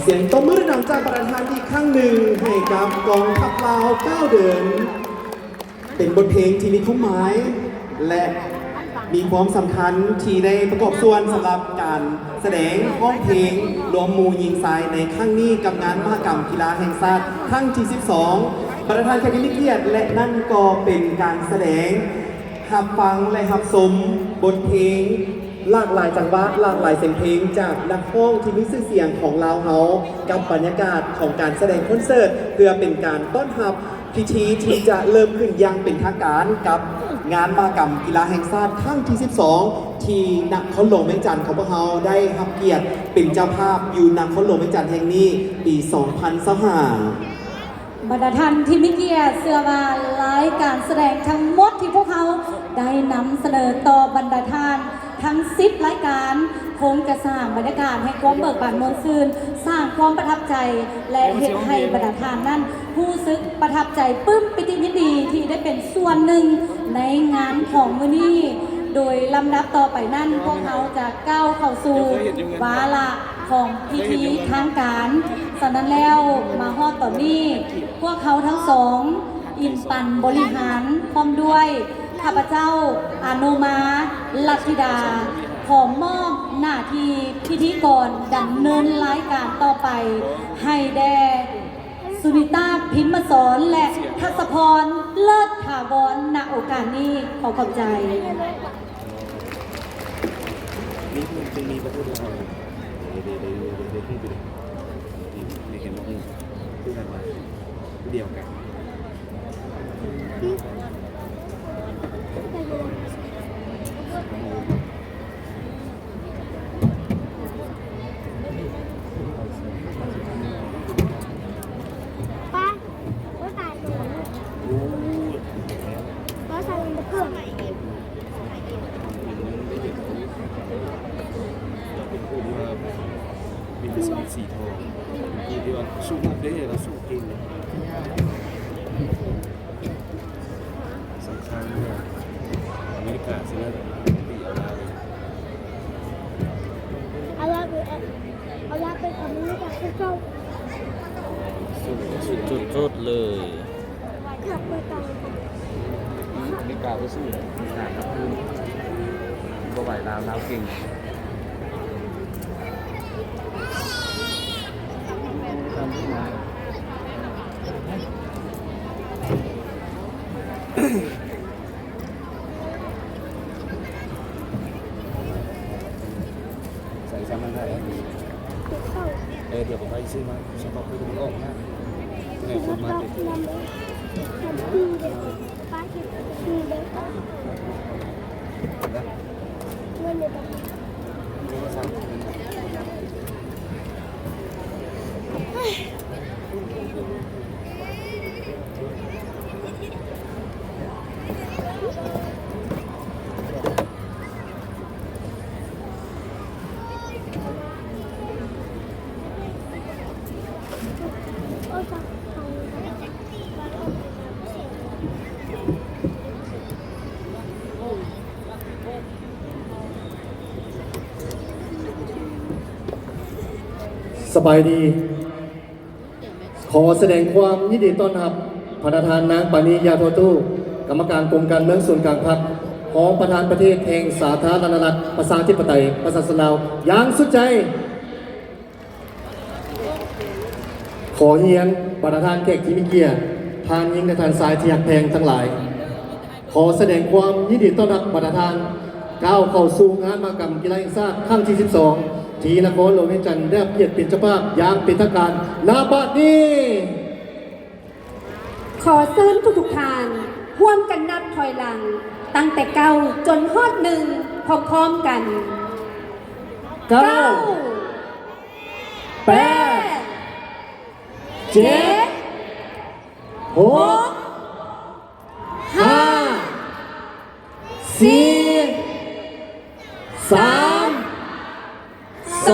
สียงตบมือดังจากประธานอีกครั้งหนึ่งให้กับกองทัพลาวก้าวเดิน เป็นบทเพลงที่มีความหมาย และมีความสำคัญที่ได้ประกอบส่วนสำหรับการแสดงร้องเพลงรวมหมู่ยิงทรายในครั้งนี้กับงานมหกรรมกีฬาแห่งชาติครั้งที่ 12 ประธานแขกผู้มีเกียรติและนั่นก็เป็นการแสดงรับฟังและรับชมบทเพลงหลากหลายจังหวะหลากหลายเสียงเพลงจากนักร้องที่มีชื่อเสียงของลาวเฮากับบรรยากาศของการแสดงคอนเสิร์ตเพื่อเป็นการต้อนรับพิธีที่จะเริ่มขึ้นอย่างเป็นทางการกับงานมหกรรมกีฬาแห่งชาติครั้งที่ 12 ที่นครหลวงเวียงจันทร์ของพวกเราได้รับเกียรติเป็นเจ้าภาพอยู่นครหลวงเวียงจันทร์แห่งนี้ปี 2025 บรรดาท่านที่มิเกียรติเสื้อวานรายการแสดงทั้งหมดที่พวกเขาได้นำเสนอต่อบรรดาท่านทั้ง10รายการคงจะสร้างบรรยากาศให้ความเบิกบานมวลซื่นสร้างความประทับใจและเห็นให้บรรดาท่านนั้นผู้ซึกประทับใจปลื้มปิติยินดีที่ได้เป็นส่วนหนึ่งในงานของมื้อนี้โดยลำดับต่อไปนั้นพวกเขาจะก้าวเข้าสู่วาระของพิธีทางการฉะนั้นแล้วมาฮอดตอนนี้พวกเขาทั้งสองอินปันบริหารพร้อมด้วยข้าพเจ้าอาโนมาลัทธิดาขอมอบหน้าที่พิธีกรดำเนินรายการต่อไปให้แด่สุนิตาพิมพ์สอนและทัศพรเลิศถาวรณโอกาสนี้ขอขอบใจ นี่คือมีประเทศลาวเดี๋ยวที่ไปเห็นว่าพูดกันมาเดียวกันป้าก็ตายตัวก็ใส่เป็นเครื่อง มีภาษาสีทองคือที่ว่าสู้มากได้เราสู้เก่งสำคัญเนี่ยอเมริกาใช่ไหมปีเอาลาเลย เอาละเป็นคำนี้จากพวกเจ้า สุดเลย ขับไปต่อ อเมริกาก็สู้อเมริกาครับคือก็ไหวลาวเก่งใส่ซ้ำมันได้เดี๋ยวผมไปซื้อมาเฉพาะคือมันออกนะไงคนมาติด ป้าคิดคือเด็กเงินเด็ก สบายดี ขอแสดงความยินดีต้อนรับประธานนางปานียาโทตู้กรรมการกรมการเมืองส่วนกลางพรรคของประธานประเทศแห่งสาธารณรัฐประชาธิปไตยประชาชนลาวอย่างสุดใจ ขอเฮียนประธานแขกที่มีเกียรติทานยิงในทานสายที่หักแพงทั้งหลาย ขอแสดงความยินดีต้อนรับประธานก้าวเข้าสู่งานมหกรรมกีฬาแห่งชาติครั้งที่ 12 ที่นครหลวงเวียงจันทร์ได้รับเกียรติเป็นเจ้าภาพอย่างเป็นทางการณบัดนี้ ขอเชิญทุกๆท่านร่วมกันนับถอยหลัง ตั้งแต่เก้าจนฮอดหนึ่งพร้อมๆกัน 9 8 7 6 5 4 3 2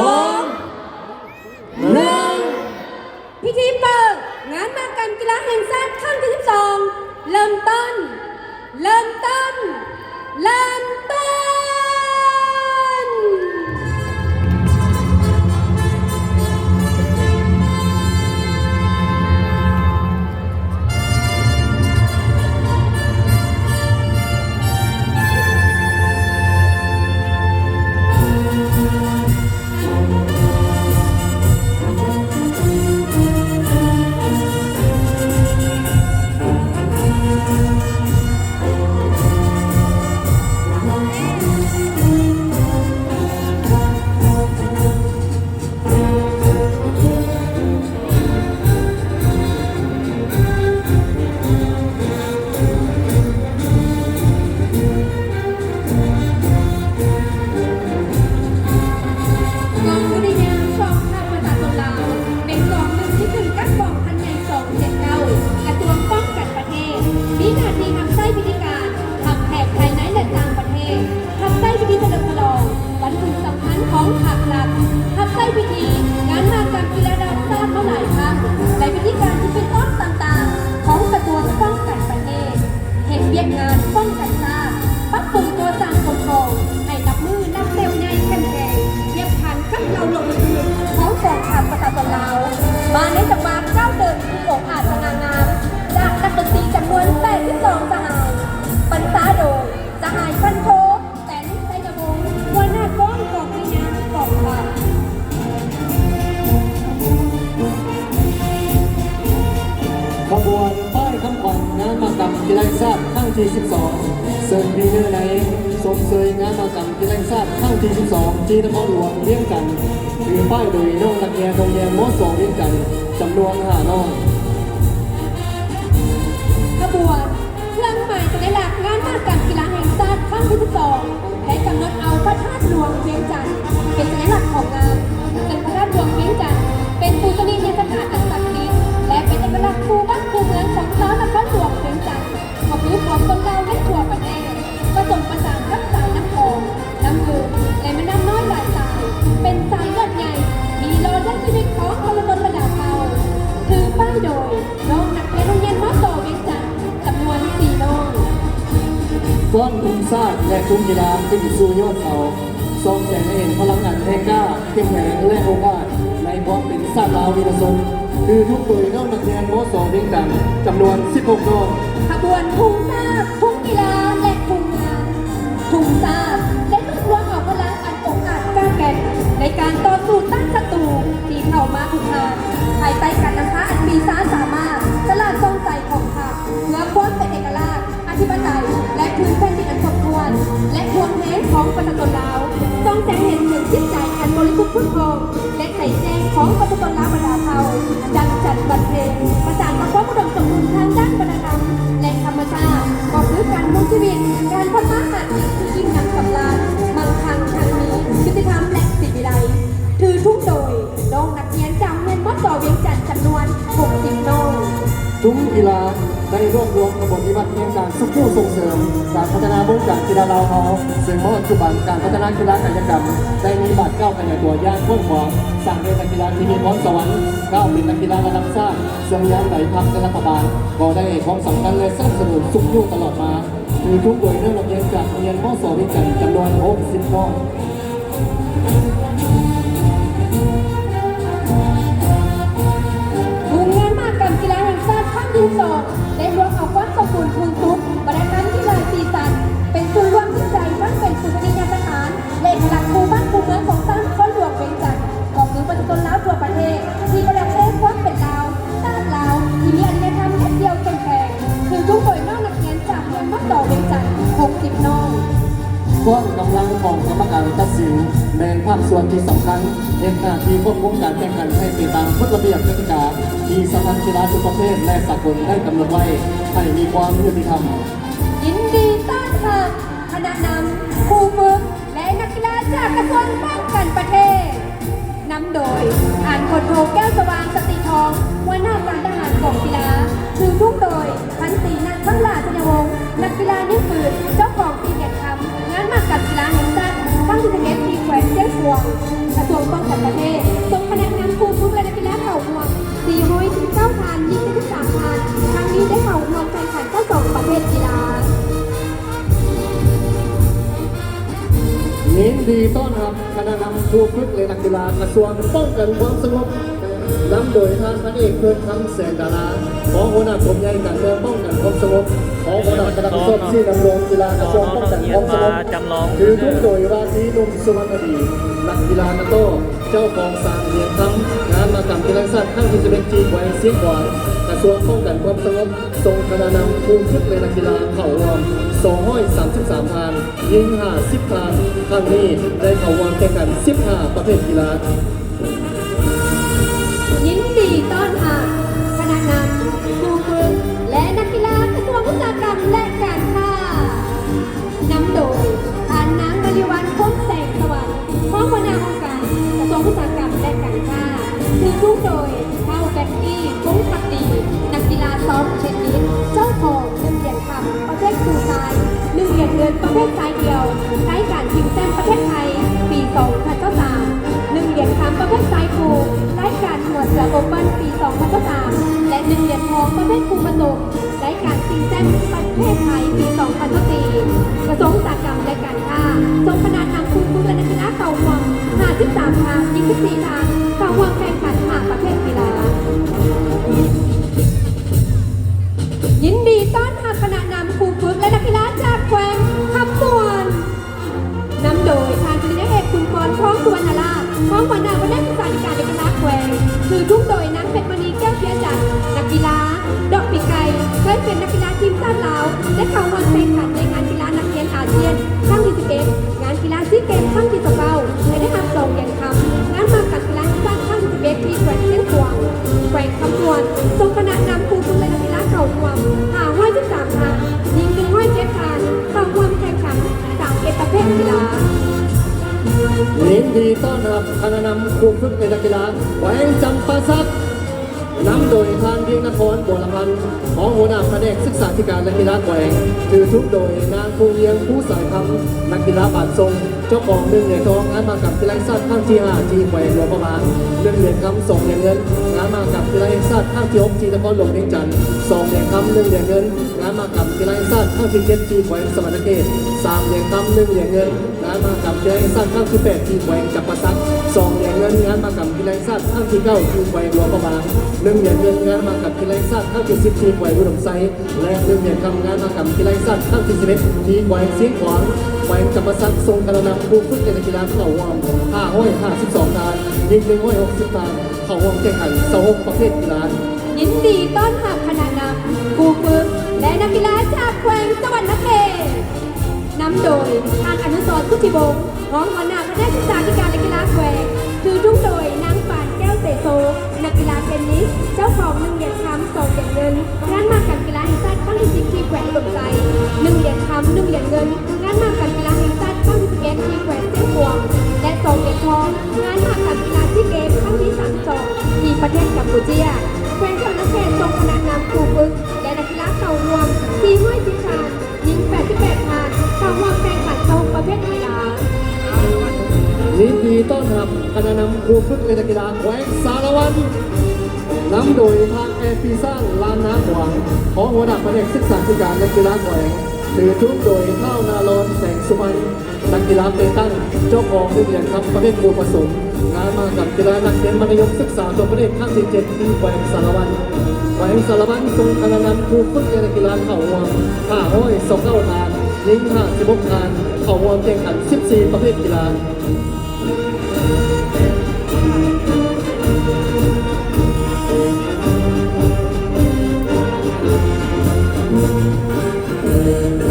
1 พิธีเปิดงานมหกรรมกีฬาแห่งชาติครั้งที่ 12 เริ่มต้น เริ่มต้น เริ่มต้น มาในจังหวะก้าวเดินที่อกอาจสง่างามจากนักดนตรีจำนวน82สหายบรรษาโดยสหายพันโทแต่นิสัยนวงศ์หัวหน้ากองกองวิญญาณกองทัพ ขบวนป้ายคำขวัญงานมากรรมกีฬาแห่งชาติครั้งที่ 12เซิร์นพีเนอร์ในสมเสยงานมากรรมกีฬาแห่งชาติครั้งที่ 12จีนครหลวงเลี้ยงกันถือป้ายโดยน้องนักเรียนโรงเรียนมอ2เลี้ยงกันจำนวน5น้อง ขบวนเครื่องหมายสัญลักษณ์งานมหกรรมกีฬาแห่งชาติครั้งที่ 12ได้กำหนดเอาพระธาตุหลวงเวียงจันทร์เป็นสัญลักษณ์ของงานซึ่งพระธาตุหลวงเวียงจันทร์เป็นปูชนียสถานอันศักดิ์สิทธิ์และเป็นเอกลักษณ์คู่บ้านคู่เมืองของชาวนครหลวงเวียงจันทร์ของผู้ของคนเราและทั่วประเทศผสมผสานทั้งสายน้ำคองน้ำเงินและแม่น้ำน้อยหลายสายเป็นสายเลือดใหญ่มีรอยเลือดชีวิตของคนละตนระดับเราถือป้ายโดยน้องนักเรียนโรงเรียนมอโตเวียงจันทร์จำนวน4น้อง ก้อนทุ่งซากและทุ่งกีฬาขึ้นสู่ยอดเขาทรงแสดงให้เห็นพลังงานแห่งกล้าเข้มแข็งและโอกาสในความเป็นชาติลาววีรชนคือทุกโดยน้องนักเรียนม .2 เรียนกันจำนวน16น้อง ขบวนทุ่งซากทุ่งกีฬาและทุ่งงานทุ่งซากได้รวบรวมเอาพลังอันองอาจกล้าแกร่งในการต่อสู้ต้านศัตรูที่เข้ามาคุกคามภายใต้การนำพาอันมีสาสามารถตลาดทรงใจของพรรคเพื่อความเป็นเอกราชอธิปไตยและพื้นแผ่นดินอันครบถ้วนและทวงแท้ของประชาชนลาวต้องแสดงเห็นถึงจิตใจอันบริสุทธิ์พุทธพองและใจแจ้งของประชาชนลาวบรรดาเผ่าดังจัดบันเพลงประสานกับความอุดมสมบูรณ์ทางด้านวัฒนธรรมและธรรมชาติก็คือการมุ่งชีวิตการพัฒนาหัดที่ยิ่งนำกำลังมั่งคั่งทางนี้ยุติธรรมและสิทธิวิไลถือทุกโดยน้องนักเรียนจากเรียนมอต่อเวียงจันทร์จำนวน60น้อง ทุกกีฬาได้รวบรวมกระบวนการเพียงการสุขูส่งเสริมการพัฒนาบุคคลกีฬาลาวเขาซึ่งเมื่อปัจจุบันการพัฒนากีฬากายกรรมได้มีบาดก้าวขยายตัวย่างพ้นหวังสั่งเป็นนักกีฬาที่มีพรสวรรค์ก้าวเป็นนักกีฬาระดับชาติซึ่งยามไหนพักในรัฐบาลก็ได้ให้ความสำคัญและสนับสนุนสุขอยู่ตลอดมาคือทุกโดยเรื่องนักเรียนจากเรียนม .2 ด้วยกันจำนวน60น้อง โรงงานมหกรรมกีฬาแห่งชาติครั้งที่2ได้รวมเอาความสมบูรณ์ภูมิทุกวัฒนธรรมที่หลายสีสันเป็นส่วนรวมที่ใจทั้งเป็นปูชนียสถานและเอกลักษณ์คู่บ้านคู่เมืองของชาวนครหลวงเวียงจันทร์ก็คือประชาชนลาวทั่วประเทศที่ประดับเล่ความเป็นลาวชาติลาวที่มีอารยธรรมแค่เดียวเข้มแข็งคือทุกโดยน้องนักเรียนจากเรียนมอต่อเวียงจันทร์60น้อง ก้อนกำลังของกรรมการตัดสินแบ่งภาคส่วนที่สำคัญเห็นหน้าที่ควบคุมการแข่งขันให้เป็นตามกฎระเบียบกติกาที่สถานกีฬาทุกประเภทและสากลได้กำหนดไว้ให้มีความยุติธรรม ยินดีต้อนรับคณะนำครูฝึกและนักกีฬาจากกระทรวงป้องกันประเทศนำโดยอ่านพลโทแก้วสว่างสติทองหัวหน้าการทหารกองกีฬาถือทุกโดยพันตรีนักทั้งลาชนวงศ์นักกีฬานิ้วปืนเจ้าของปีเกียรติคำงานมหกรรมกีฬาแห่งชาติครั้งที่11ที่แขวงเชียงขวางกระทรวงป้องกันประเทศส่งคณะนำครูฝึกและนักกีฬาเข่าห่วง419พัน23พันครั้งนี้ได้เข่าห่วงแข่งขันทั้ง2ประเภทกีฬา ยินดีต้อนรับคณะนำครูฝึกและนักกีฬากระทรวงป้องกันความสงบนำโดยท่านพันเอกเพื่อนคำแสนดาราขอหัวหน้ากรมใหญ่การเมืองป้องกันความสงบขอหัวหน้าคณะผู้ชมที่ดำรงกีฬากระทรวงป้องกันความสงบคือทุกโดยราศีนุ่มสุวรรณดีนักกีฬานาโต้เจ้าของสร้างเหรียญทำงานมากรรมกีฬาชาติครั้งที่11จีแขวงเสียงขวางกระทรวงป้องกันความสงบทรงคณะนำครูฝึกและนักกีฬาเข่ารวม233 ทานยิง50 ทานครั้งนี้ได้เข้ารวมแข่งขัน15ประเภทกีฬา ยินดีต้อนรับคณะนำครูฝึกและนักกีฬากระทรวงอุตสาหกรรมและการค้านำโดยท่านนางมาริวัลย์คงแสงสว่างพร้อมหัวหน้าองค์การกระทรวงอุตสาหกรรมและการค้าคือทุกโดยเท่าแบ็กกี้คงพักดีนักกีฬาซ้อมเทนนิสเจ้าของ1เหรียญคำประเภทคู่ชาย1เหรียญเงินประเภทชายเดียวรายการชิงแชมป์ประเทศไทยปี2023 1เหรียญคำประเภทชายคู่รายการหัวเสือโอเปิ้ลปี2003และ1เหรียญทองประเภทคู่ผสมรายการชิงแชมป์ประเทศไทยปี2004กระทรวงอุตสาหกรรมและการค้าส่งคณะนำครูฝึกและนักกีฬาเข่าห่วง53 ทาง24 ทางเข่าห่วงแข่งขัน5ประเภทกีฬา ภทกีฬา ยินดีต้อนรับคณะนำครูฝึกในนักกีฬาแหวงจำปาสักนำโดยทานเพียงนครบัวลำพันธ์ของหัวหน้าแผนกศึกษาธิการและกีฬาแหวงถือทุกโดยนางภูเวียงผู้สายคำนักกีฬาบาดทรงเจ้าของ1 เหรียญทองงานมากับกีฬาแห่งชาติข้างที่5ทีมแหวงหลวงพระบาง1 เหรียญคำ2 เหรียญเงินงานมากับกีฬาแห่งชาติข้างที่6ทีนครหลวงเวียงจันทร์2 เหรียญคำ1 เหรียญเงินงานมากับกีฬาแห่งชาติข้างที่7ทีมแหวงสวรรณเขต3 เหรียญคำ1 เหรียญเงินงานมากับกีฬาแห่งชาติข้างที่8ทีมแหวงจับประสัก2 เหรียญเงินงานมากับกีฬาแห่งชาติข้างที่9ทีมแหวงหลวงพระบาง1 เหรียญเงินงานมากับกีฬาแห่งชาติข้างที่10ทีมแหวงอุดมไซและ1 เหรียญคำงานมากับกีฬาแห่งชาติข้างที่11ทีมแหวงเสียงขวางแหวงจับประสักทรงกระนำผู้ฝึกในกีฬาเข่าวอม52 ทานยิง160 ทานเข่าวอมแข่งขัน26ประเภทกีฬา ยินดีต้อนรับคณะนำครูฝึกและนักกีฬาจากแขวงสวรรณเขตนำโดยทานอนุสรณ์พุทธิวงศ์รองหัวหน้าคณะศึกษาธิการและกีฬาแขวงถือทุ่งโดยนางปานแก้วเตโซนักกีฬาเทนนิสเจ้าของ1 เหรียญคำ2 เหรียญเงินงานมากับกีฬาแห่งชาติข้างที่10ทีแขวงอุดมไซ1 เหรียญคำ1 เหรียญเงินงานมากับกีฬาแห่งชาติข้างที่11ทีแขวงเส้นพวงและ2 เหรียญทองงานมากับกีฬาที่เกมข้างที่32ที่ประเทศกัมพูชีแขวงสวรรณเขตส่งคณะนำครูฝึกและนักกีฬาเข่ารวม4 ห้วยทิศทางยิง88 ทานเข้าร่วมแข่งขัน2 ประเภทกีฬา ยินดีต้อนรับคณะนำครูฝึกในนักกีฬาแขวงสารวันนำโดยทางแอร์ปีซ่านลานน้ำหวังของหัวหน้าแผนกศึกษาธิการและกีฬาแขวงถือทุกโดยข้าวนาลอนแสงสุวรรณนักกีฬาเตะตั้งเจ้าของ1 เหรียญครับประเภทครูผสมงานมากับกีฬานักเรียนมัธยมศึกษาตัวประเภทข้างที่7ที่แขวงสารวันแขวงสารวันทรงคณะนำครูฝึกในนักกีฬาเข่าวอม29 ทานยิง56 ทานเข่าวอมแข่งขัน14ประเภทกีฬา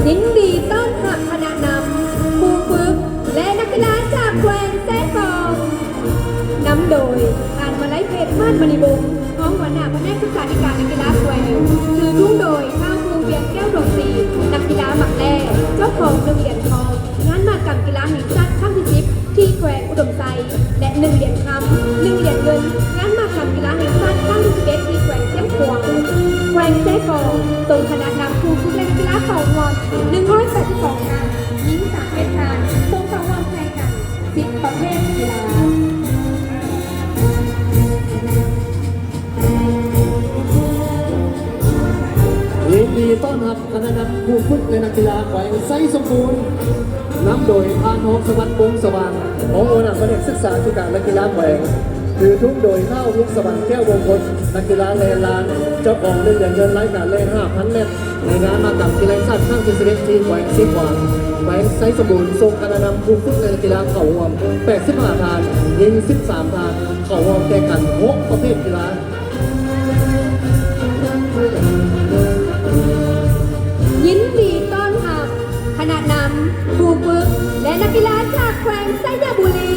ยินดีต้อนรับคณะนำครูฝึกและนักกีฬาจากแขวงแซ่กองนำโดยการมาไลเพจม่านมณีวงศ์ของหัวหน้าแผนกศึกษาธิการและกีฬาแขวงถือทุ่งโดยข้าวครูเวียงแก้วดวงศรีนักกีฬาหมักแร่เจ้าของ1 เหรียญทองงานมากับกีฬาแห่งชาติข้างที่10ที่แขวงอุดมไซและ1 เหรียญคำ1 เหรียญเงินงานมากับกีฬาแห่งชาติข้างที่11ที่แขวงเชียงขวางแขวงแซ่กองส่งคณะนำครูฝึกและนักกีฬาเข่ารวม182 งานยิง31 ทานส่งเข้ารวมแข่งขัน10 ประเภทกีฬา ยินดีต้อนรับคณะนำครูฝึกในนักกีฬาแขวงไซสมบูรณ์นำโดยพานทองสวัสดิ์วงศ์สว่างของหัวหน้าแผนกศึกษาธิการและกีฬาแขวงถือทุ่งโดยข้าววิกสวรรค์แก้ววงคลนักกีฬาเลนลานเจ้าของ1 เหรียญเงินรายการเล่น5,000 เมตรในงานมากับกีฬาชาติข้างที่11ทีแขวงสิงห์หวางแขวงไซสมบูรณ์ทรงคณะนำครูฝึกในนักกีฬาเข่าวอม85 ทานยิง13 ทานเข่าวอมแข่งขัน6 ประเภทกีฬา ยินดีต้อนรับคณะนำครูฝึกและนักกีฬาจากแขวงไซยบุรี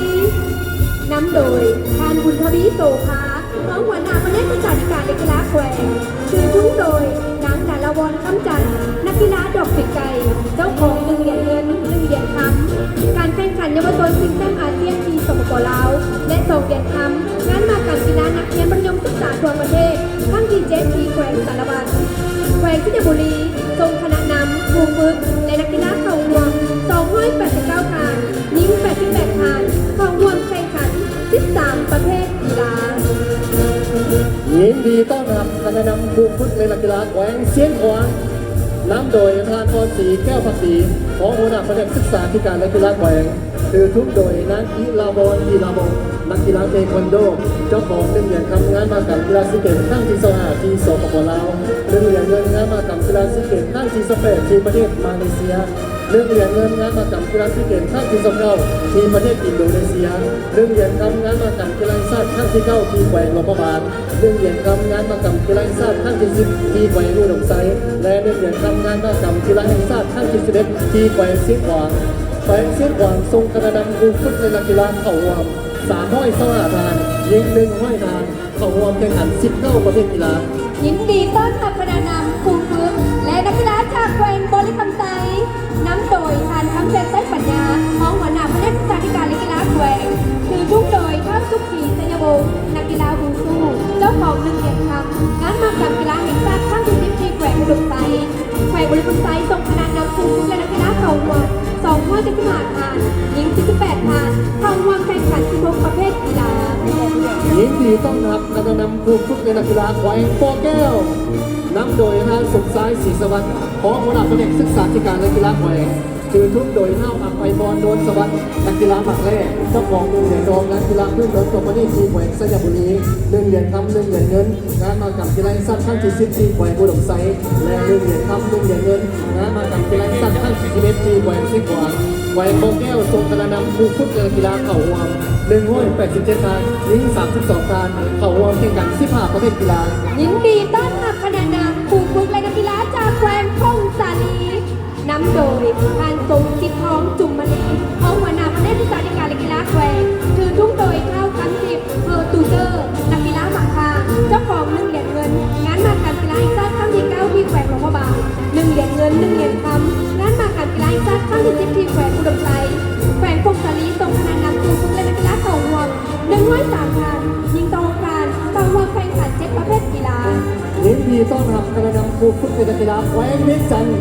นำโดยทานบุญทวีโสภารองหัวหน้าแผนกศึกษาธิการและกีฬาแขวงถือทุ่งโดยนางดารวรคำจันทร์นักกีฬาดอกปีกไก่เจ้าของ1 เหรียญเงิน1 เหรียญคำการแข่งขันเยาวชนชิงแชมป์อาเซียนที่สปปลาวและ2 เหรียญคำงานมากับกีฬานักเรียนมัธยมศึกษาทั่วประเทศทั้งที่7ที่แขวงสารวันแขวงสิงห์บุรีทรงคณะนำครูฝึกและนักกีฬาเข่ารวม289 ทานยิง88 ทานเข่ารวมแข่งขัน13 ประเภทกีฬา ยินดีต้อนรับคณะนำครูฝึกในนักกีฬาแขวงเชียงขวางนำโดยทานพรศรีแก้วภักดีของหัวหน้าแผนกศึกษาธิการและกีฬาแขวงถือทุกโดยนางอิลาบอนอีลาบงนักกีฬาเทควันโดเจ้าของ1 เหรียญคำงานมากับกีฬาซีเกมข้างที่25ที่สปปลาว1 เหรียญเงินงานมากับกีฬาซีเกมข้างที่18ที่ประเทศมาเลเซีย1 เหรียญเงินงานมากับกีฬาซีเกมข้างที่29ที่ประเทศอินโดนีเซีย1 เหรียญคำงานมากับกีฬาชาติข้างที่9ที่แขวงหลวงพระบาง1 เหรียญคำงานมากับกีฬาชาติข้างที่10ที่แขวงอุดมไซและ1 เหรียญคำงานมากับกีฬาแห่งชาติข้างที่11ที่แขวงเชียงขวางแขวงเชียงขวางทรงคณะนำครูฝึกในนักกีฬาเข่าวอม325 ทานยิง100 ทานเข่าวอมแข่งขัน19 ประเภทกีฬา ยินดีต้อนรับคณะนำครูฝึกและนักกีฬาจากแขวงบริคำไซน้ำโดยทานคำเพชรไซปัญญา 175 ทานหญิง 48 ทานเข้าร่วมแข่งขัน16ประเภทกีฬา ยินดีต้อนรับการนำผู้ฝึกนักกีฬาแขวงโปแก้วนำโดยนายสมชายศรีสวัสดิ์ของหัวหน้าแผนกศึกษาธิการนักกีฬาแขวงถือทุกโดยห้าวอักไปบอลโดนสวัสดิ์นักกีฬาหมากแรกเจ้าของ1 เหรียญทองนักกีฬาพื้นเดินตัวมานี่ทีแขวงสยามบุรี1 เหรียญทำ1 เหรียญเงินงานมากับกีฬาสั้นขั้นที่10ทีแขวงอุดมไซและ1 เหรียญทำ1 เหรียญเงินงานมากับกีฬาสั้นขั้นที่11ทีแขวงสิงห์หวานแขวงโปแก้วทรงการนำผู้ฝึกนักกีฬาเข่าหวม187 ทานหญิง32 ทานเข่าหวมแข่งขัน15ประเภทกีฬา ยินดีต้อนรับคณะนำผู้ฝึกและนักกีฬาจากแขวงพงศาลีนำโดยท่านทรงจิตทองจุ่มมณีของหัวหน้าคณะศึกษาธิการและกีฬาแขวงถือทุ่งโดยข้าวคันทิพย์เฮอร์ตูเดอร์นักกีฬาหมากคาเจ้าของ1 เหรียญเงินงานมาการกีฬาอีกซัดครั้งที่ 9 ที่แขวงหลวงพระบาง1 เหรียญเงิน1 เหรียญคำงานมาการกีฬาอีกซัดครั้งที่ 10 ที่แขวงอุดมไซแขวงพงศาลีส่งคณะนำผู้ฝึกและนักกีฬาเข่าห่วง103 ทานยิงตองการเข้าร่วมแข่งขัน7ประเภทกีฬา ยินดีต้อนรับการนำผู้ฝึกนักกีฬาแขวงเวียงจันทร์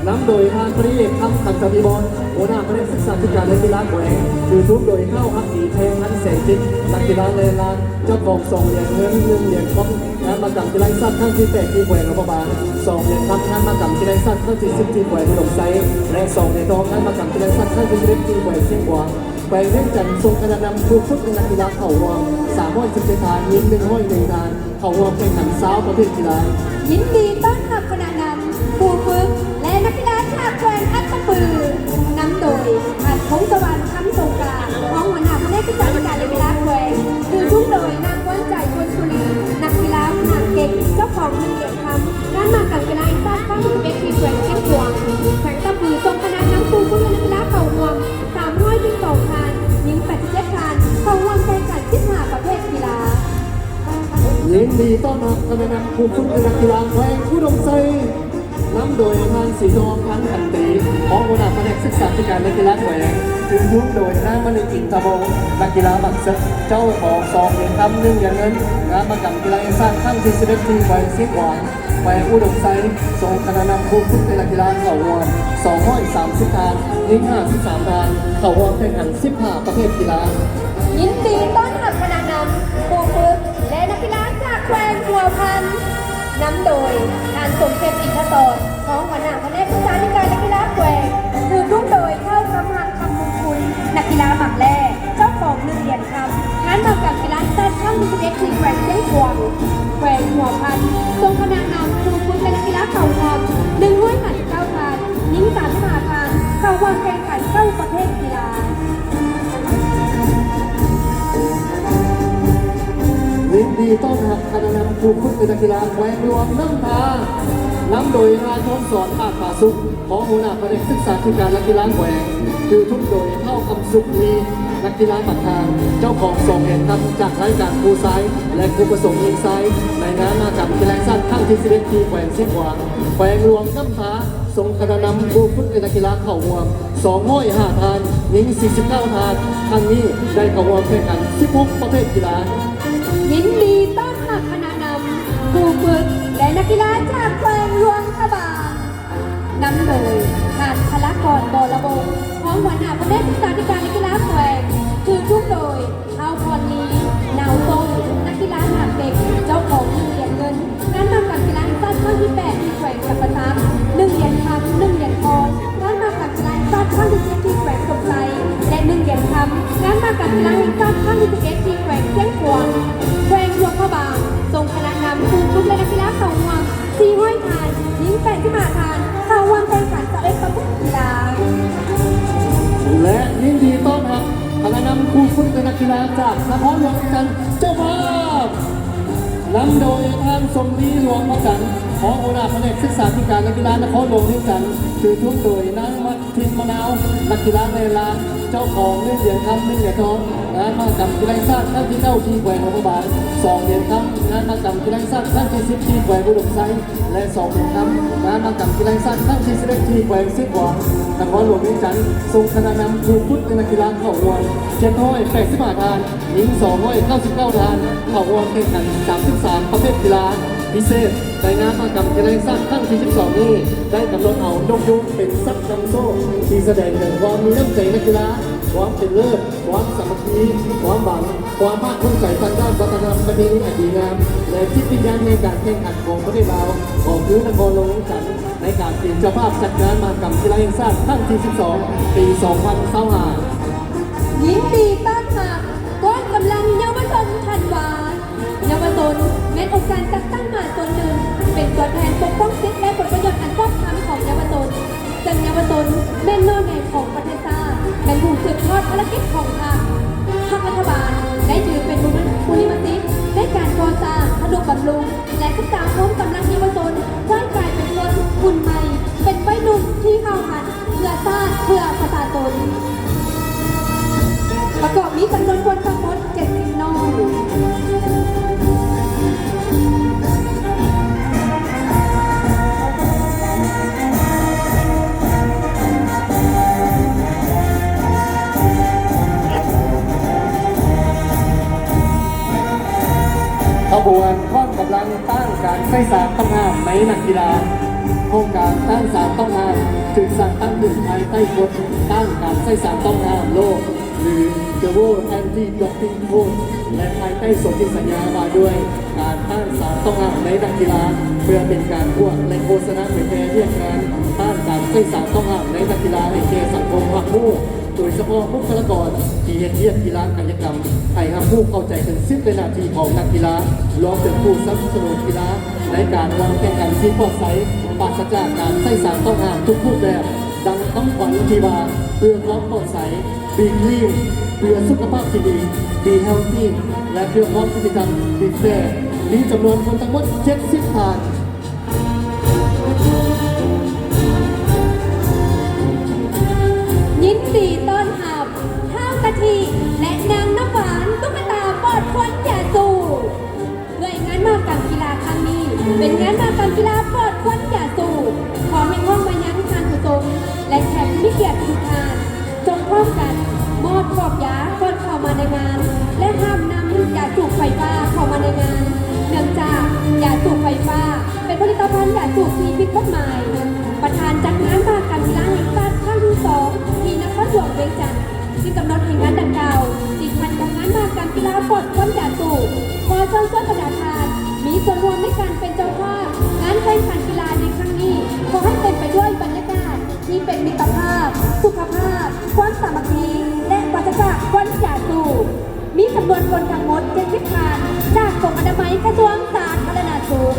นำโดยทางพระเอกคำขันจำปีบอลหัวหน้าคณะศึกษาธิการและกีฬาแขวงถือทุกโดยเข้าฮักดีเพลงนันแสงจิตนักกีฬาเลนลานเจ้าของ2 เหรียญเงิน1 เหรียญทองงานมากับกีฬาสั้นครั้งที่8ที่แขวงหลวงพระบาง2 เหรียญทองงานมากับกีฬาสั้นครั้งที่10ที่แขวงอุดมไซและ2 เหรียญทองงานมากับกีฬาสั้นครั้งที่11ที่แขวงเชียงหวางแขวงเวียงจันทร์ทรงการนำผู้ฝึกนักกีฬาเข่าวง317 ทานยิง101 ทานเข่าวงแข่งขันซ้าวประเภทกีฬา ยินดีต้อนรับคณะนำผู้ฝึกและนักกีฬาจากแขวงอัตตปือนำโดยท่านพงศวรรณคำสงกรานต์ของหัวหน้าคณะศึกษาธิการและกีฬาแขวงถือทุ่งโดยนางวันใจคนสุรีนักกีฬาหนักเก่งเจ้าของ1 เหรียญคำงานมากับกีฬาอีกซัดครั้งที่11ที่แขวงเชียงหวางแขวงตะปือส่งคณะนำผู้ฝึกและนักกีฬาเข่าห่วง312 ทานหญิง87 ทานเข้าร่วมแข่งขัน15ประเภทกีฬา ยินดีต้อนรับการนำผู้ฝึกนักกีฬาแขวงอุดมไซนำโดยทางสีทองพันขันตีของหัวหน้าแผนกศึกษาธิการและกีฬาแขวงจึงยุบโดยนางมณีอินทวงศ์นักกีฬาบักเซตเจ้าของ2 เหรียญทำ1 เหรียญเงินงานมากับกีฬาสร้างขั้นที่11ที่แขวงเชียงหวางแขวงอุดมไซส่งคณะนำผู้ฝึกนักกีฬาเข่าวง230 ทานยิง53 ทานเข่าวงแข่งขัน15ประเภทกีฬา ยินดีต้อนรับคณะนำผู้ฝึกและนักกีฬาจากแขวงหัวพันนำโดยท่านสมเพชรอินทศรของหัวหน้าคณะศึกษาธิการและกีฬาแขวงถือทุ่งโดยเข้าคำหักคำมงคุณนักกีฬาหมากแร่เจ้าของ1 เหรียญคำงานมากับกีฬาสั้นครั้งที่11ที่แขวงเชียงหวางแขวงหัวพันทรงคณะนำผู้ฝึกและนักกีฬาเข่าหอม189 ทานหญิง35 ทานเข้าร่วมแข่งขัน9ประเภทกีฬา ยินดีต้อนรับคณะนำผู้ฝึกนักกีฬาแขวงรวมน้ำตานำโดยนายทองสอนอาจผาสุขของหัวหน้าแผนกศึกษาธิการและกีฬาแขวงคือทุกโดยเท่าคำสุขมีนักกีฬาหมัดทางเจ้าของ2 เหรียญทำจากรายการครูซ้ายและครูผสมยิงซ้ายในงานมากับกีฬาสั้นครั้งที่11ที่แขวงเชียงหวางแขวงรวมน้ำตาส่งคณะนำผู้ฝึกนักกีฬาเข่าห่วง205 ทานหญิง49 ทานครั้งนี้ได้เข้าร่วมแข่งขัน16ประเภทกีฬา ยินดีต้อนรับคณะนำผู้ฝึกและนักกีฬาจากแขวงหลวงพระบางนำโดยท่านพลากรบรบงของหัวหน้าคณะศึกษาธิการและกีฬาแขวงถือทุ่งโดยเท้าพรลีนาวทรงนักกีฬาหนักเด็กเจ้าของ1 เหรียญเงินงานมากับกีฬาสั้นครั้งที่8ที่แขวงสัปปะ1 เหรียญคำ1 เหรียญทองงานมากับกีฬาสั้นครั้งที่7ที่แขวงสมไซและ1 เหรียญคำงานมากับกีฬาสั้นครั้งที่11ที่แขวงเชียงขวางแขวงหลวงพระบางส่งคณะนำผู้ฝึกและนักกีฬาเข่าห่วง400 ทานหญิง85 ทานเข้าร่วมแข่งขัน11ประเภทกีฬา และยินดีต้อนรับคณะนำผู้ฝึกนักกีฬาจากนครหลวงจันทร์เจ้าภาพนำโดยท่านสมรีหลวงพระจันทร์ของหัวหน้าแผนกศึกษาธิการและกีฬานครหลวงจันทร์ถือทุนโดยนางมัดทินมะนาวนักกีฬาในลานเจ้าของ1 เหรียญทำ1 เหรียญทองงานมากับกีฬาสั้นครั้งที่9ที่แขวงหลวงพระบาง2 เหรียญทำงานมากับกีฬาสั้นครั้งที่10ที่แขวงอุดมไซและ2 เหรียญทำงานมากับกีฬาสั้นครั้งที่11ที่แขวงสิงห์หวางนครหลวงจันทร์ส่งคณะนำผู้ฝึกนักกีฬาเข่าห่วง785 ทานหญิง299 ทานเข่าห่วงแข่งขัน33ประเภทกีฬา พิเศษในงานมหกรรมกีฬาแห่งชาติครั้งที่ 12 นี้ได้กำหนดเอานกยุงเป็นสัตว์นำโซ่ที่แสดงถึงความมีน้ำใจนักกีฬาความเป็นเลิศความสามัคคีความหวังความภาคภูมิใจทางด้านวัฒนธรรมประเพณีอันดีงามและจิตวิญญาณในการแข่งขันของประเทศลาวของพื้นนครหลวงจันทร์ในการเป็นเจ้าภาพจัดงานมหกรรมกีฬาแห่งชาติครั้งที่ 12 ปี 2025 ยินดีต้อนรับก้อนกำลังเยาวชนทันวาเยาวชนแม้องค์การจัดตั้งมาส่วนหนึ่งเป็นตัวแทนปกป้องสิทธิและผลประโยชน์อันชอบธรรมของเยาวชนซึ่งเยาวชนแม่นโน่ในของประเทศชาติเป็นผู้สืบทอดภารกิจของภาครัฐบาลได้ถือเป็นมูลนิธิในการก่อสร้างพดุงบำรุงและศึกษาพร้อมกำลังเยาวชนร่างกายเป็นคนคุณใหม่เป็นวัยหนุ่มที่เข้าหันเพื่อชาติเพื่อประชาชนประกอบมีจำนวนคนทั้งหมด70 นอขบวนข้อนกำลังต้านการใช้สารต้องห้ามในนักกีฬาโครงการต้านสารต้องห้ามจึงสั่งตั้งขึ้นภายใต้กฎต้านการใช้สารต้องห้ามโลกหรือ The World Anti-Doping Code และภายใต้สนธิสัญญาว่าด้วยการต้านสารต้องห้ามในนักกีฬาเพื่อเป็นการพวกและโฆษณาเผยแพร่เรียกงานต้านการใช้สารต้องห้ามในนักกีฬาในเขตสังคมหักมู่โดยเฉพาะบุคลากรที่เรียนกีฬากายกรรมให้ทำผู้เข้าใจถึงสิทธิและหน้าที่ของนักกีฬารวมถึงผู้สนับสนุนกีฬาในการวางแข่งขันที่ปลอดภัยปราศจากการใช้สารต้องห้ามทุกรูปแบบดังคำขวัญที่ว่าเพื่อความปลอดภัยบีคลีนเพื่อสุขภาพที่ดีบีเฮลตี้และเพื่อความยุติธรรมดีแฟร์มีจำนวนคนทั้งหมด70 ท่าน ยินดีต้อนรับข้าวกะทิและนางน้ำหวานตุ๊กตาปลอดคนอย่าสูบด้วยงานมหกรรมกีฬาครั้งนี้เป็นงานมหกรรมกีฬาปลอดคนอย่าสูบขอให้ห้องมายังทานผู้ชมและแขกผู้มีเกียรติทุกท่านจงพร้อมกันมอบขอบยาก่อนเข้ามาในงาน และห้ามนำยาสูบไฟฟ้าเข้ามาในงาน เนื่องจากยาสูบไฟฟ้าเป็นผลิตภัณฑ์ยาสูบที่ผิดกฎหมายประธานจัดงานมหกรรมกีฬาแห่งชาติครั้งที่ 2ที่นครหลวงเวียงจันทร์ที่กำหนดให้งานดังกล่าวติดพันกับงานมหกรรมกีฬาปลอดคนยาสูบขอเชิญชวนคณะทานมีส่วนร่วมในการเป็นเจ้าภาพงานแข่งขันกีฬาในครั้งนี้ขอให้เป็นไปด้วยบรรยากาศที่เป็นมิตรภาพสุขภาพความสามัคคีและปราศจากควันยาสูบมีจำนวนคนทั้งหมด70 ท่านจากกรมอนามัยกระทรวงสาธารณสุข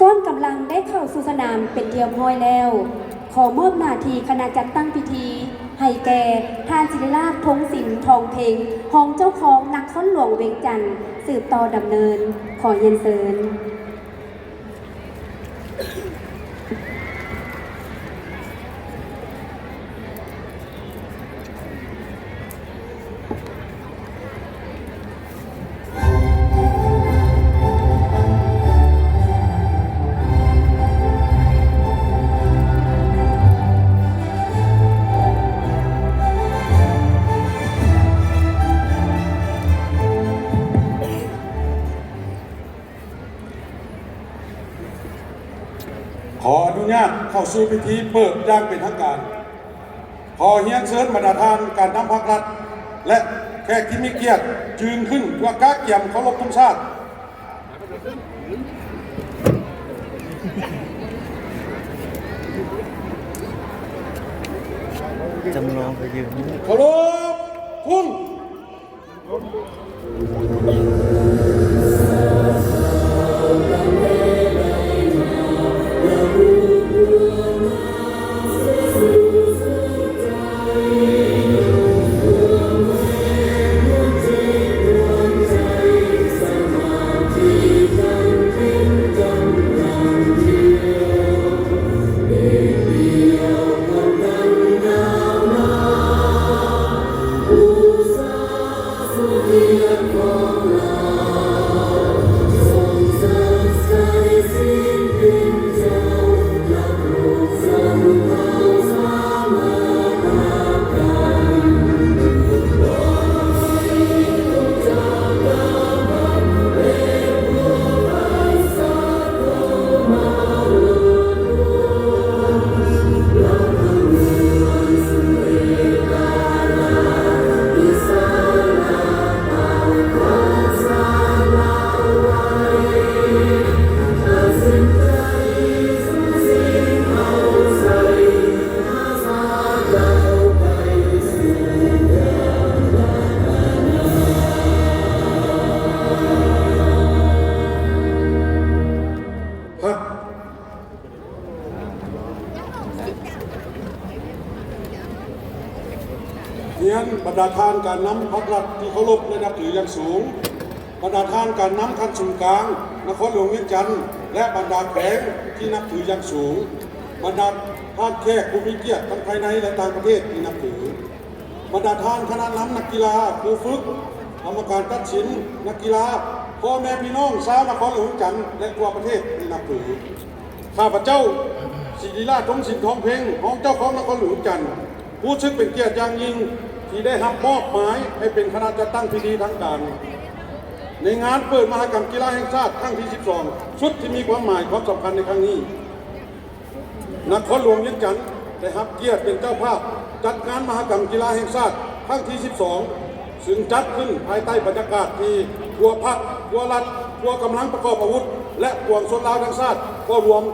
ก้อนกำลังได้เข้าสู่สนามเป็นเทียมห้อยแล้ว ขอมอบหน้าที่คณะจัดตั้งพิธีให้แก่ท่านศิริราชพงศิลป์ทองเพ็งห้องเจ้าของนครหลวงเวียงจันทร์สืบต่อดำเนิน ขอเรียนเชิญ ขออนุญาตเข้าสู่พิธีเปิดอย่างเป็นทางการ ขอเฮียนเชิญบรรดาท่านการนำภาครัฐและแขกที่มีเกียรติยืนขึ้นเพื่อกาเกี่ยมเคารพธงชาติจำลองไปยืน เคารพธงเฮียนบรรดาท่านการนำภาครัฐที่เคารพและนับถืออย่างสูงบรรดาท่านการนำขั้นสูงกลางนครหลวงเวียงจันทร์และบรรดาแขวงที่นับถืออย่างสูงบรรดาท่านแขกผู้มีเกียรติทั้งภายในและต่างประเทศที่นับถือบรรดาท่านคณะนำนักกีฬาผู้ฝึกกรรมการตัดสินนักกีฬาพ่อแม่พี่น้องชาวนครหลวงเวียงจันทร์และทั่วประเทศที่นับถือข้าพเจ้าศิริราชทงสินทองเพ็งของเจ้าของนครหลวงเวียงจันทร์ผู้ซึ่งเป็นเกียรติอย่างยิ่งที่ได้รับมอบหมายให้เป็นคณะจัดตั้งพิธีทางการในงานเปิดมหกรรมกีฬาแห่งชาติครั้งที่ 12 ชุดที่มีความหมายความสำคัญในครั้งนี้นครหลวงเวียงจันทร์ได้รับเกียรติเป็นเจ้าภาพจัดงานมหกรรมกีฬาแห่งชาติครั้งที่ 12 ซึ่งจัดขึ้นภายใต้บรรยากาศที่ทั่วภาคทั่วรัฐทั่วกำลังประกอบอาวุธและปวงชนลาวทั้งชาติก็รวม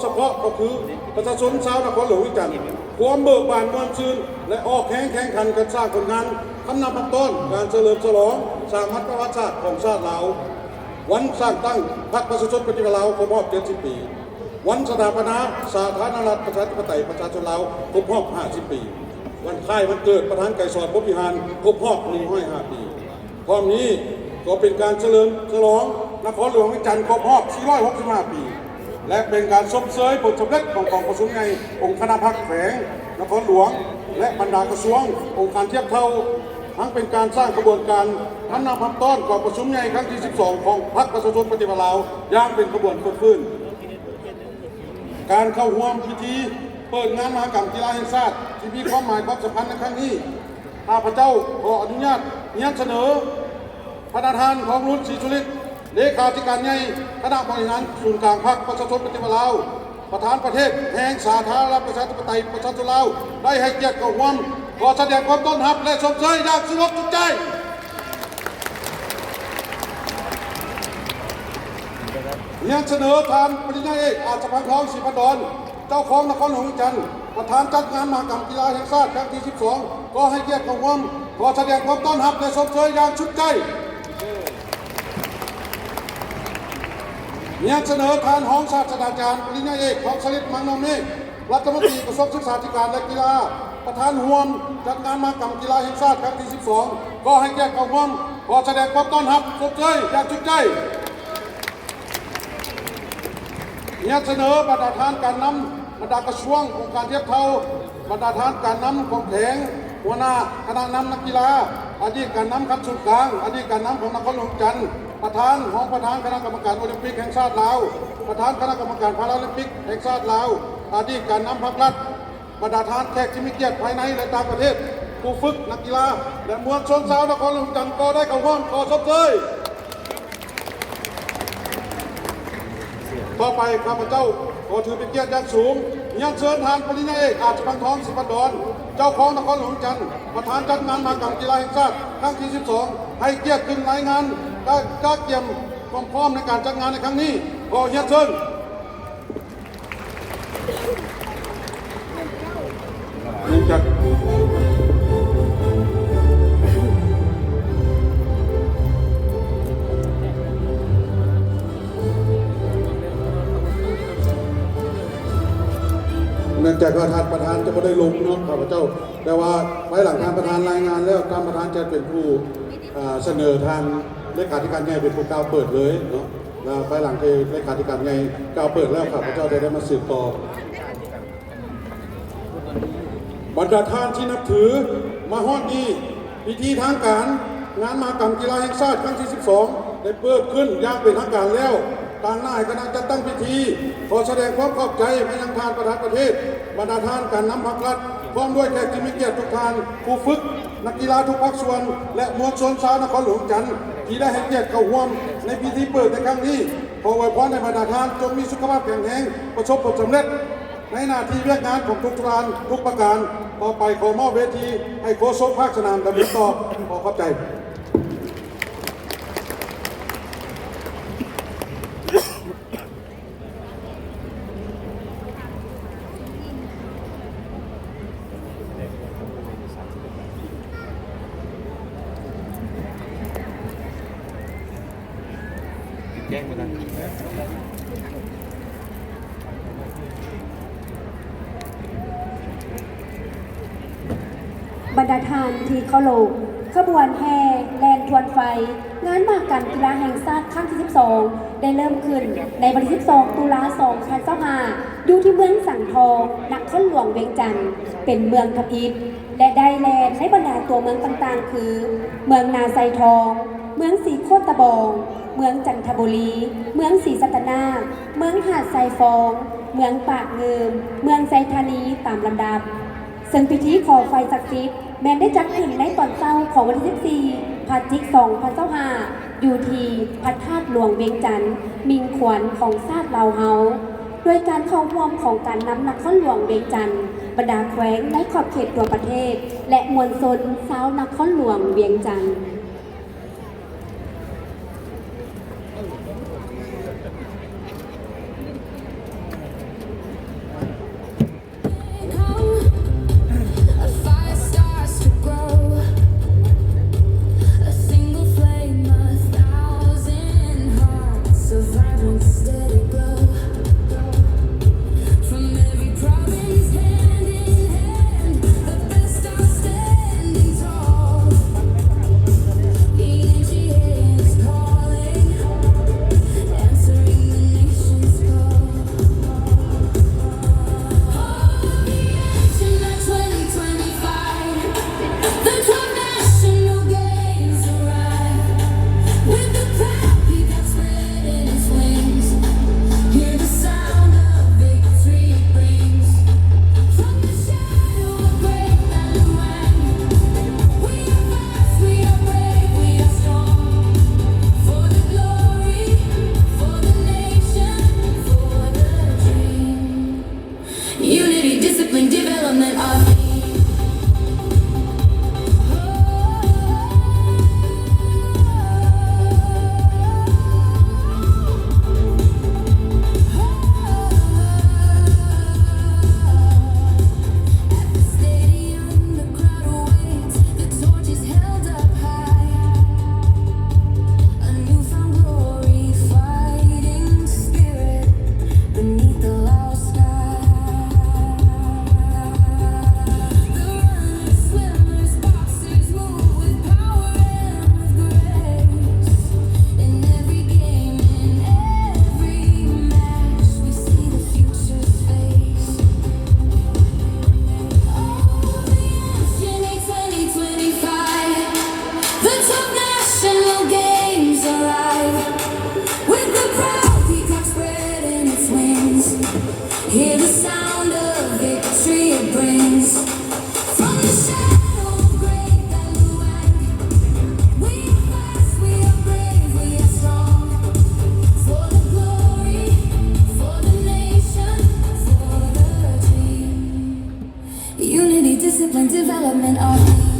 เฉพาะก็คือประชาชนชาวนครหลวงเวียงจันทร์ความเบิกบานมวลชื่นและออกแข่งขันกันสร้างผลงานคำนำพันต้นการเฉลิมฉลองสร้างมัตรประวัติศาสตร์ของชาติลาววันสร้างตั้งพรรคประชาชนปฏิวัติลาวครบรอบ70 ปีวันสถาปนาสาธารณรัฐประชาธิปไตยประชาชนลาวครบรอบ50 ปีวันคล้ายวันเกิดประธานไก่สอดพบวิหารครบรอบ105 ปีพร้อมนี้ก็เป็นการเฉลิมฉลองนครหลวงเวียงจันทร์ครบรอบ465 ปีและเป็นการชมเชยผลสำเร็จของกองประชุมใหญ่องค์คณะพรรคแขวงนครหลวงและบรรดากระทรวงองค์การเทียบเท่าทั้งเป็นการสร้างกระบวนการทำนำพันต้อนกองประชุมใหญ่ครั้งที่ 12 ของพรรคประชาชนปฏิวัติลาวอย่างเป็นกระบวนการฟื้นการเข้าร่วมพิธีเปิดงานมหกรรมกีฬาแห่งชาติที่มีความหมายความสำคัญในครั้งนี้ข้าพเจ้าขออนุญาตเสนอประธานของรุ่นศรีสุริตเลขาธิการใหญ่คณะบริหารศูนย์กลางพรรคประชาชนปฏิวัติลาวประธานประเทศแห่งสาธารณรัฐประชาธิปไตยประชาชนลาวได้ให้เกียรติกับความขอแสดงความต้อนรับและชมเชยอย่างสุดอกสุดใจยังเสนอทานปริญญาเอกอาจพังทองศรีพันดอนเจ้าของนครหลวงเวียงจันทร์ประธานจัดงานมหกรรมกีฬาแห่งชาติครั้งที่ 12 ก็ให้เกียรติกับความขอแสดงความต้อนรับและชมเชยอย่างสุดใจยังเสนอทานห้องศาสตราจารย์ปริญญาเอกของสลิดมังนอมเมฆรัฐมนตรีกระทรวงศึกษาธิการและกีฬาประธานห่วมจัดงานมหกรรมกีฬาแห่งชาติครั้งที่ 12 ก็ให้เกียรติกับความขอแสดงความต้อนรับชมเชยอย่างสุดใจยังเสนอบรรดาท่านการนำบรรดากระทรวงองค์การเทียบเท่าบรรดาท่านการนำของแขงหัวหน้าคณะนำนักกีฬาอดีตการนำขั้นสูงกลางอดีตการนำของนครหลวงจันทร์ประธานของประธานคณะกรรมการโอลิมปิกแห่งชาติลาวประธานคณะกรรมการพาราลิมปิกแห่งชาติลาวอดีตการนำพรรครัฐบรรดาท่านแขกที่มีเกียรติภายในและต่างประเทศผู้ฝึกนักกีฬาและมวลชนชาวนครหลวงจันทร์ก็ได้เข้าร่วมขอชมเชย ต่อไปข้าพเจ้าขอถือเป็นเกียรติอย่างสูงยังเชิญทานปริญญาเอกอาจพันทองสิปัดดอนเจ้าของนครหลวงจันทร์ประธานจัดงานมหกรรมกีฬาแห่งชาติครั้งที่ 12 ให้เกียรติขึ้นรายงานการเตรียมความพร้อมในการจัดงานในครั้งนี้ขอเรียนเชิญเนื่องจากว่าท่านประธานจะไม่ได้ลงเนาะข้าพเจ้าแต่ว่าภายหลังทางประธานรายงานแล้วท่านประธานจะเป็นผู้เสนอทางเลขาธิการใหญ่เป็นผู้กล่าวเปิดเลยเนาะแล้วภายหลังที่เลขาธิการใหญ่กล่าวเปิดแล้วข้าพเจ้าจะได้มาสืบต่อบรรดาท่านที่นับถือมาฮอดนี้พิธีทางการงานมหกรรมกีฬาแห่งชาติครั้งที่ 12 ได้เปิดขึ้นอย่างเป็นทางการแล้วทางหน้าคณะจัดตั้งพิธีขอแสดงความขอบใจไปยังทานประธานประเทศบรรดาท่านการนำภาครัฐพร้อมด้วยแขกที่มีเกียรติทุกท่านผู้ฝึกนักกีฬาทุกภาคส่วนและมวลชนชาวนครหลวงจันทร์ที่ได้ให้เกียรติเข้าร่วมในพิธีเปิดในครั้งนี้ขออวยพรในบรรดาท่านจงมีสุขภาพแข็งแรงประสบผลสำเร็จในหน้าที่เวียกงานของทุกท่านทุกประการต่อไปขอมอบเวทีให้โฆษกภาคสนามดำเนินต่อขอขอบใจแจ้งไปแล้ว บรรดาทานที่เคารพขบวนแห่แลนทวนไฟงานมหกรรมกีฬาแห่งชาติครั้งที่ 12 ได้เริ่มขึ้นในวันที่ 12 ตุลาคม 2025อยู่ที่เมืองสังทองนครหลวงเวียงจันทร์เป็นเมืองทับอิฐและได้แลนในบรรดาตัวเมืองต่างๆคือเมืองนาไซทองเมืองศรีโคตะบองเมืองจันทบุรีเมืองศรีสัตนาเมืองหาดไซฟองเมืองปากเงิมเมืองไซธานีตามลำดับซึ่งพิธีขอไฟศักดิ์สิทธิ์แม้ได้จัดขึ้นในตอนเช้าของวันที่14 พฤศจิกายน 2025อยู่ที่พระธาตุหลวงเวียงจันทร์มิงขวัญของชาติลาวเฮาโดยการเข้าร่วมของการนำนครหลวงเวียงจันทร์บรรดาแขวงในขอบเขตตัวประเทศและมวลชนชาวนครหลวงเวียงจันทร์ disciplined development of you.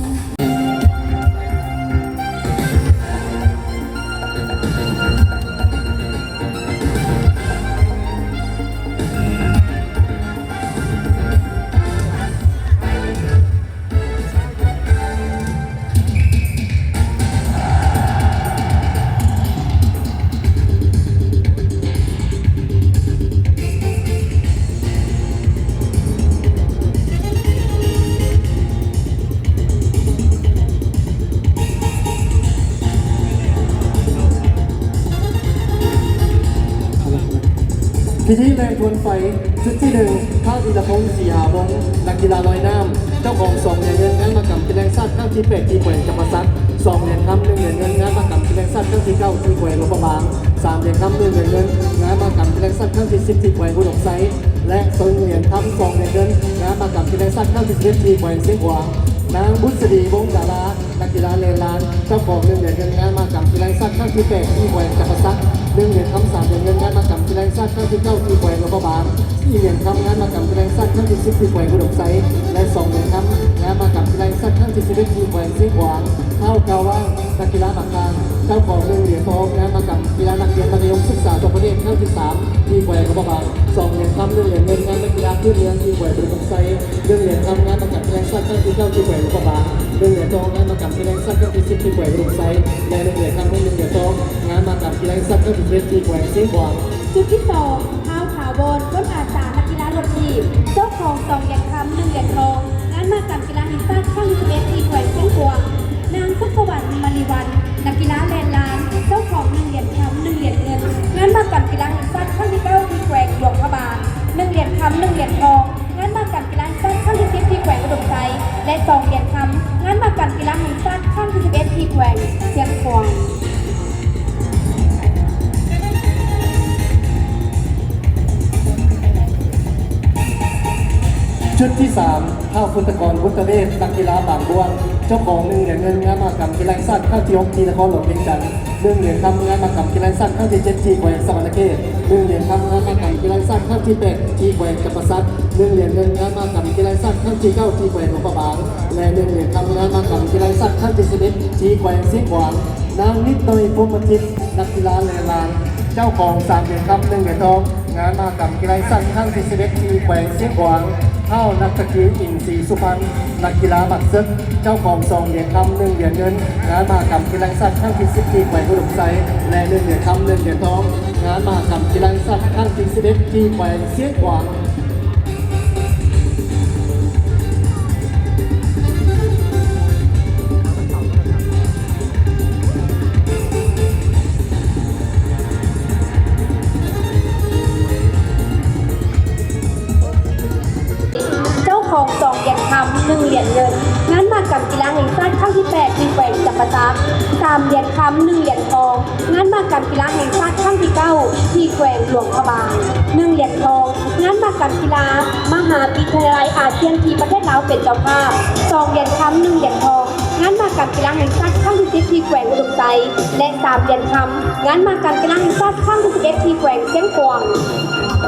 พิธีแรงทวนไฟชุดที่1ภาคอินทพงศ์ศรีหาวงศ์นักกีฬาลอยน้ำเจ้าของ2เหรียญเงินงานมากรรมกีฬาสัตว์ข้างที่8ที่แขวงจำปาสัก2เหรียญคำ1เหรียญเงินงานมากรรมกีฬาสัตว์ข้างที่9ที่แขวงหลวงพระบาง3เหรียญคำ1เหรียญเงินงานมากรรมกีฬาสัตว์ข้างที่10ที่แขวงอุดมไซและ2เหรียญคำ2เหรียญเงินงานมากรรมกีฬาสัตว์ข้างที่11ที่แขวงเสียงหวางนางบุษดีวงศ์ดารานักกีฬาเลนลานเจ้าของ1เหรียญเงินงานมากรรมกีฬาสัตว์ข้างที่8ที่แขวงจำปาสัก1เหรียญคำ3เหรียญเงินงานมากรรมกีฬาสัตว์ข้างที่9ที่แขวงหลวงพระบาง4เหรียญคำงานมากรรมกีฬาสัตว์ข้างที่10ที่แขวงอุดมไซและ2เหรียญคำงานมากรรมกีฬาสัตว์ข้างที่11ที่แขวงเสียงหวางเท่ากับว่านักกีฬาบักคางเจ้าของ1เหรียญทองงานมากรรมกีฬานักเรียนมัธยมศึกษาทั่วประเทศข้างที่3ที่แขวงหลวงพระบาง2เหรียญคำ1เหรียญเงินงานนักกีฬาพื้นเมืองที่แขวงอุดมไซ1เหรียญคำงานมากรรมกีฬาสัตว์ข้างที่9ที่แขวงหลวงพระบาง1เหรียญทองงานมากรรมกีฬาสัตว์ข้างที่10ที่แขวงอุดมไซและ1เหรียญคำ1เหรียญทองงานมากรรมกีฬาสัตว์ข้างที่11ที่แขวงเสียงหวาง จุดที่2ท้าวถาวรต้นอาสานักกีฬารถทีมเจ้าของ2เหรียญคำ1เหรียญทองงานมากรรมกีฬาแห่งชาติข้างที่11ที่แขวงเชียงกวางนางสุขสวรรค์มณีวันนักกีฬาแลนลานเจ้าของ1เหรียญคำ1เหรียญเงินงานมากรรมกีฬาแห่งชาติข้างที่9ที่แขวงหลวงพระบาง1เหรียญคำ1เหรียญทองงานมากรรมกีฬาแห่งชาติข้างที่10ที่แขวงอุดมไซและ2เหรียญคำงานมากรรมกีฬาแห่งชาติข้างที่11ที่แขวงเชียงกวาง ชุดที่3ข้าวพุทธกรพุทธเดชนักกีฬาบางบวงเจ้าของ1เหรียญเงินงานมากรรมกีฬาสัตว์ข้าวที่6ที่นครหลวงเวียงจันทร์1เหรียญคำงานมากรรมกีฬาสัตว์ข้าวที่7ที่แขวงสวรรณเขต1เหรียญคำงานมากรรมกีฬาสัตว์ข้าวที่8ที่แขวงจำปาสัก1เหรียญเงินงานมากรรมกีฬาสัตว์ข้าวที่9ที่แขวงหลวงพระบางและ1เหรียญคำงานมากรรมกีฬาสัตว์ข้าวที่11ที่แขวงเสียงหวางนางนิดโดยพรหมทิพย์นักกีฬาแรงลานเจ้าของ3เหรียญคำ1เหรียญทองงานมากรรมกีฬาสัตว์ข้าวที่11ที่แขวงเสียงหวางเท่านักตะกี้อินทรีสุพรรณนักกีฬาบักซึกเจ้าของ2เหรียญคำ1เหรียญเงินงานมหกรรมกีฬาสัตว์ข้างที่10ที่แขวงอุดมไซและ1เหรียญคำ1เหรียญทองงานมหกรรมกีฬาสัตว์ข้างที่11ที่แขวงเสียงหวางของ2เหรียญคำ1เหรียญเงินงานมากรรมกีฬาแห่งชาติข้างที่8ที่แขวงจำปาสัก3เหรียญคำ1เหรียญทองงานมากรรมกีฬาแห่งชาติข้างที่9ที่แขวงหลวงพระบาง1เหรียญทองงานมากรรมกีฬามหาวิทยาลัยอาเซียนที่ประเทศลาวเป็นเจ้าภาพ2เหรียญคำ1เหรียญทองงานมากรรมกีฬาแห่งชาติข้างที่10ที่แขวงอุดมไซและ3เหรียญคำงานมากรรมกีฬาแห่งชาติข้างที่11ที่แขวงเชียงกวาง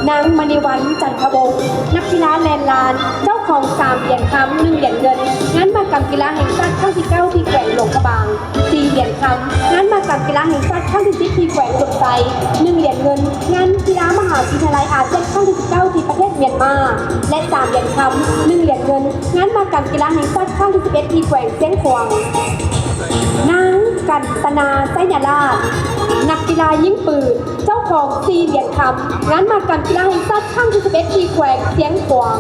นางมณีวันจันทวงศ์นักกีฬาแลนลานเจ้าของ3เหรียญคำ1เหรียญเงินงานมากรรมกีฬาแห่งชาติข้างที่9ที่แขวงหลวงพระบาง4เหรียญคำงานมากรรมกีฬาแห่งชาติข้างที่10ที่แขวงอุดมไซ1เหรียญเงินงานกีฬามหาวิทยาลัยอาเซียนข้างที่19ที่ประเทศเมียนมาและ3เหรียญคำ1เหรียญเงินงานมากรรมกีฬาแห่งชาติข้างที่11ที่แขวงเชียงขวางนางกันตนาไสยราชนักกีฬายิงปืนเจ้าของ4เหรียญคำงานมากรรมกีฬาแห่งชาติข้างที่11ที่แขวงเชียงขวาง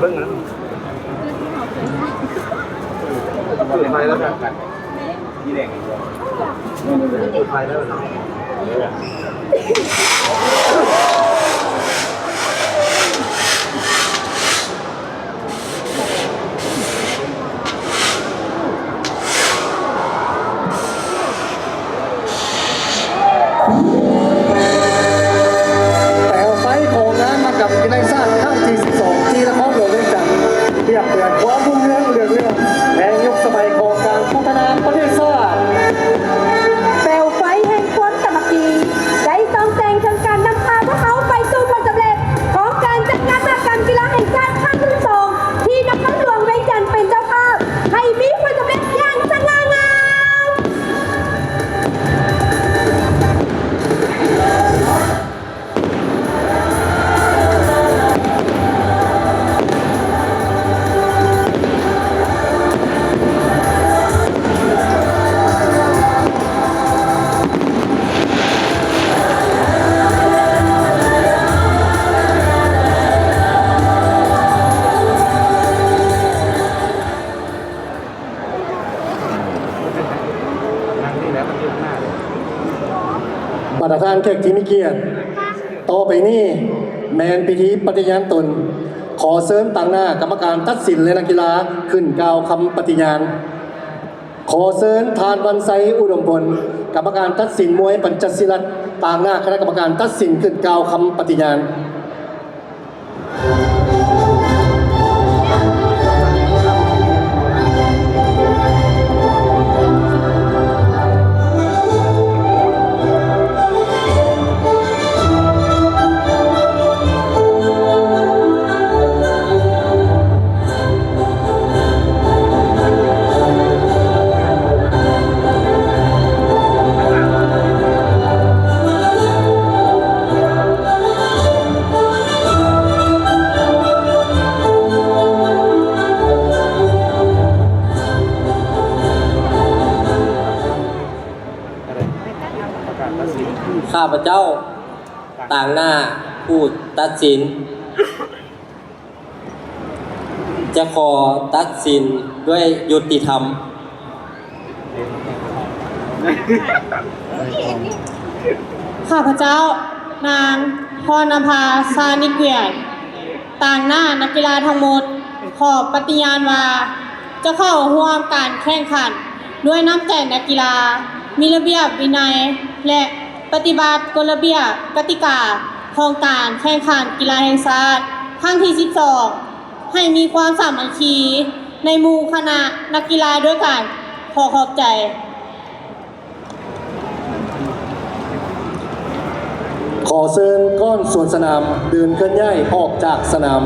เบิ้งนะจุดไฟแล้วกันยี่แดงจุดไฟแล้วนะแต่ไฟของงานมากรรมกีฬาสัตว์ข้างที่12ที่นครหลวงเวียงจันทร์เปรียบเปรยความรุ่งเรืองและยุคสมัยของการพัฒนาประเทศชาติ เปลวไฟแห่งความสามัคคีได้ส่องแสงถึงการนำ ประธานแขกที่มีเกียรติต่อไปนี้แมนพิธีปฏิญาณตน ขอเสริญต่างหน้ากรรมการตัดสินและนักกีฬาขึ้นกล่าวคำปฏิญาณ ขอเสริญทานวันไซอุดมพลกรรมการตัดสินมวยปัญจศิลัตต่างหน้าคณะกรรมการตัดสินขึ้นกล่าวคำปฏิญาณ ข้าพเจ้าต่างหน้าผู้ตัดสิน จะขอตัดสินด้วยยุติธรรม ข้าพเจ้านางพรณภาซานิเกียรติต่างหน้านักกีฬาทั้งหมดขอปฏิญาณว่าจะเข้าร่วมการแข่งขันด้วยน้ำใจนักกีฬามีระเบียบวินัยและปฏิบัติกฎระเบียบกติกาของการแข่งขันกีฬาแห่งชาติครั้งที่ 12 ให้มีความสามัคคีในหมู่คณะนักกีฬาด้วยกันขอขอบใจ ขอเชิญก้อนสวนสนามเดินเคลื่อนย้ายออกจากสนาม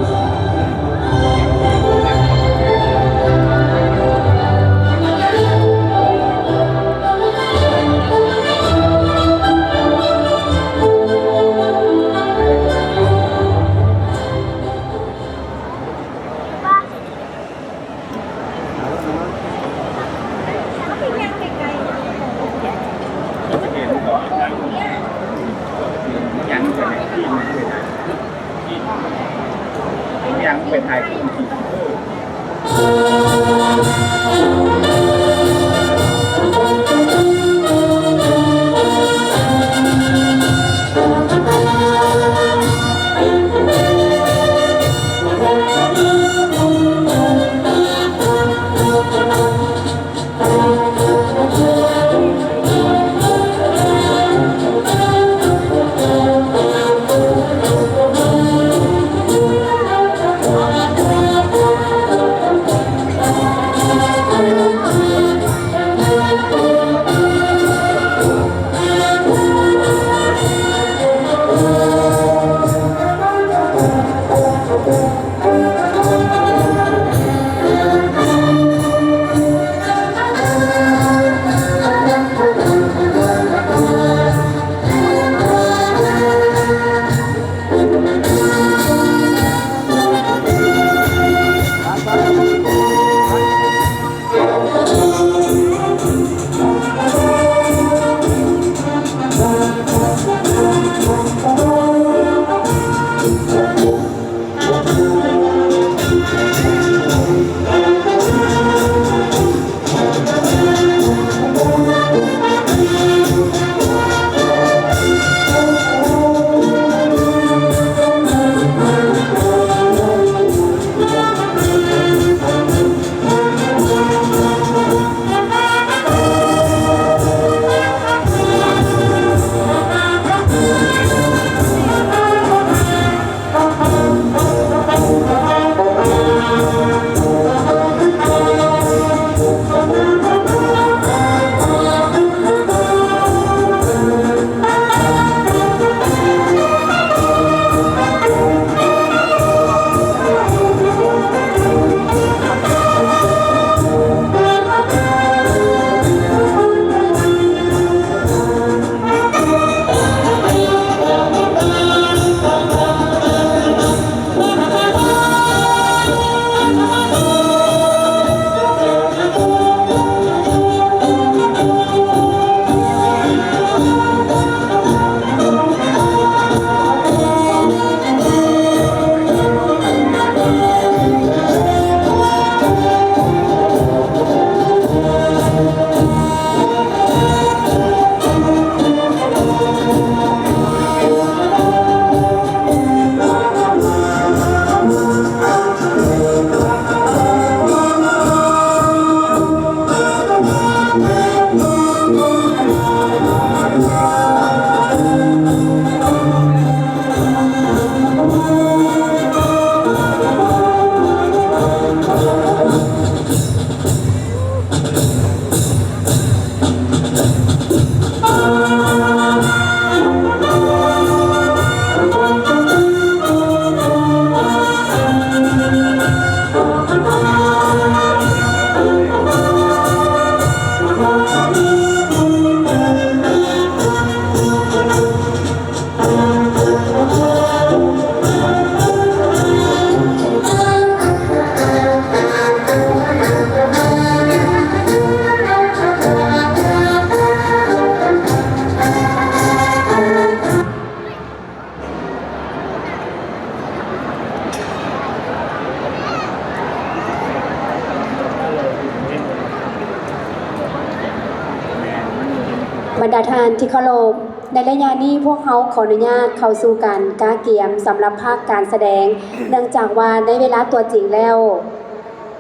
บรรดาท่านที่เคารพในระยะนี้พวกเขาขออนุญาตเข้าสู่การกาเกียมสำหรับภาคการแสดงเนื่องจากว่าในเวลาตัวจริงแล้ว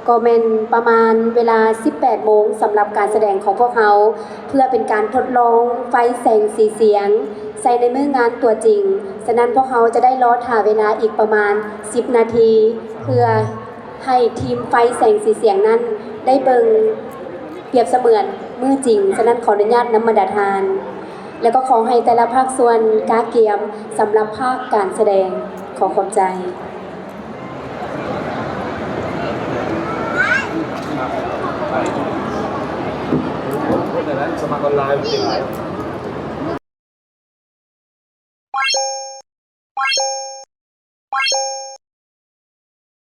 ก็เป็นประมาณเวลา 18 โมงสำหรับการแสดงของพวกเขาเพื่อเป็นการทดลองไฟแสงสีเสียงใส่ในมื้องานตัวจริงฉะนั้นพวกเขาจะได้รอถ่าเวลาอีกประมาณ 10 นาที เพื่อให้ทีมไฟแสงสีเสียงนั้นได้เบิงเปรียบเสมือนมือจริงฉะนั้นขออนุญาตนำบรรดาทานแล้วก็ขอให้แต่ละภาคส่วนกาเกียมสำหรับภาคการแสดงขอขอบใจ สมัครออนไลน์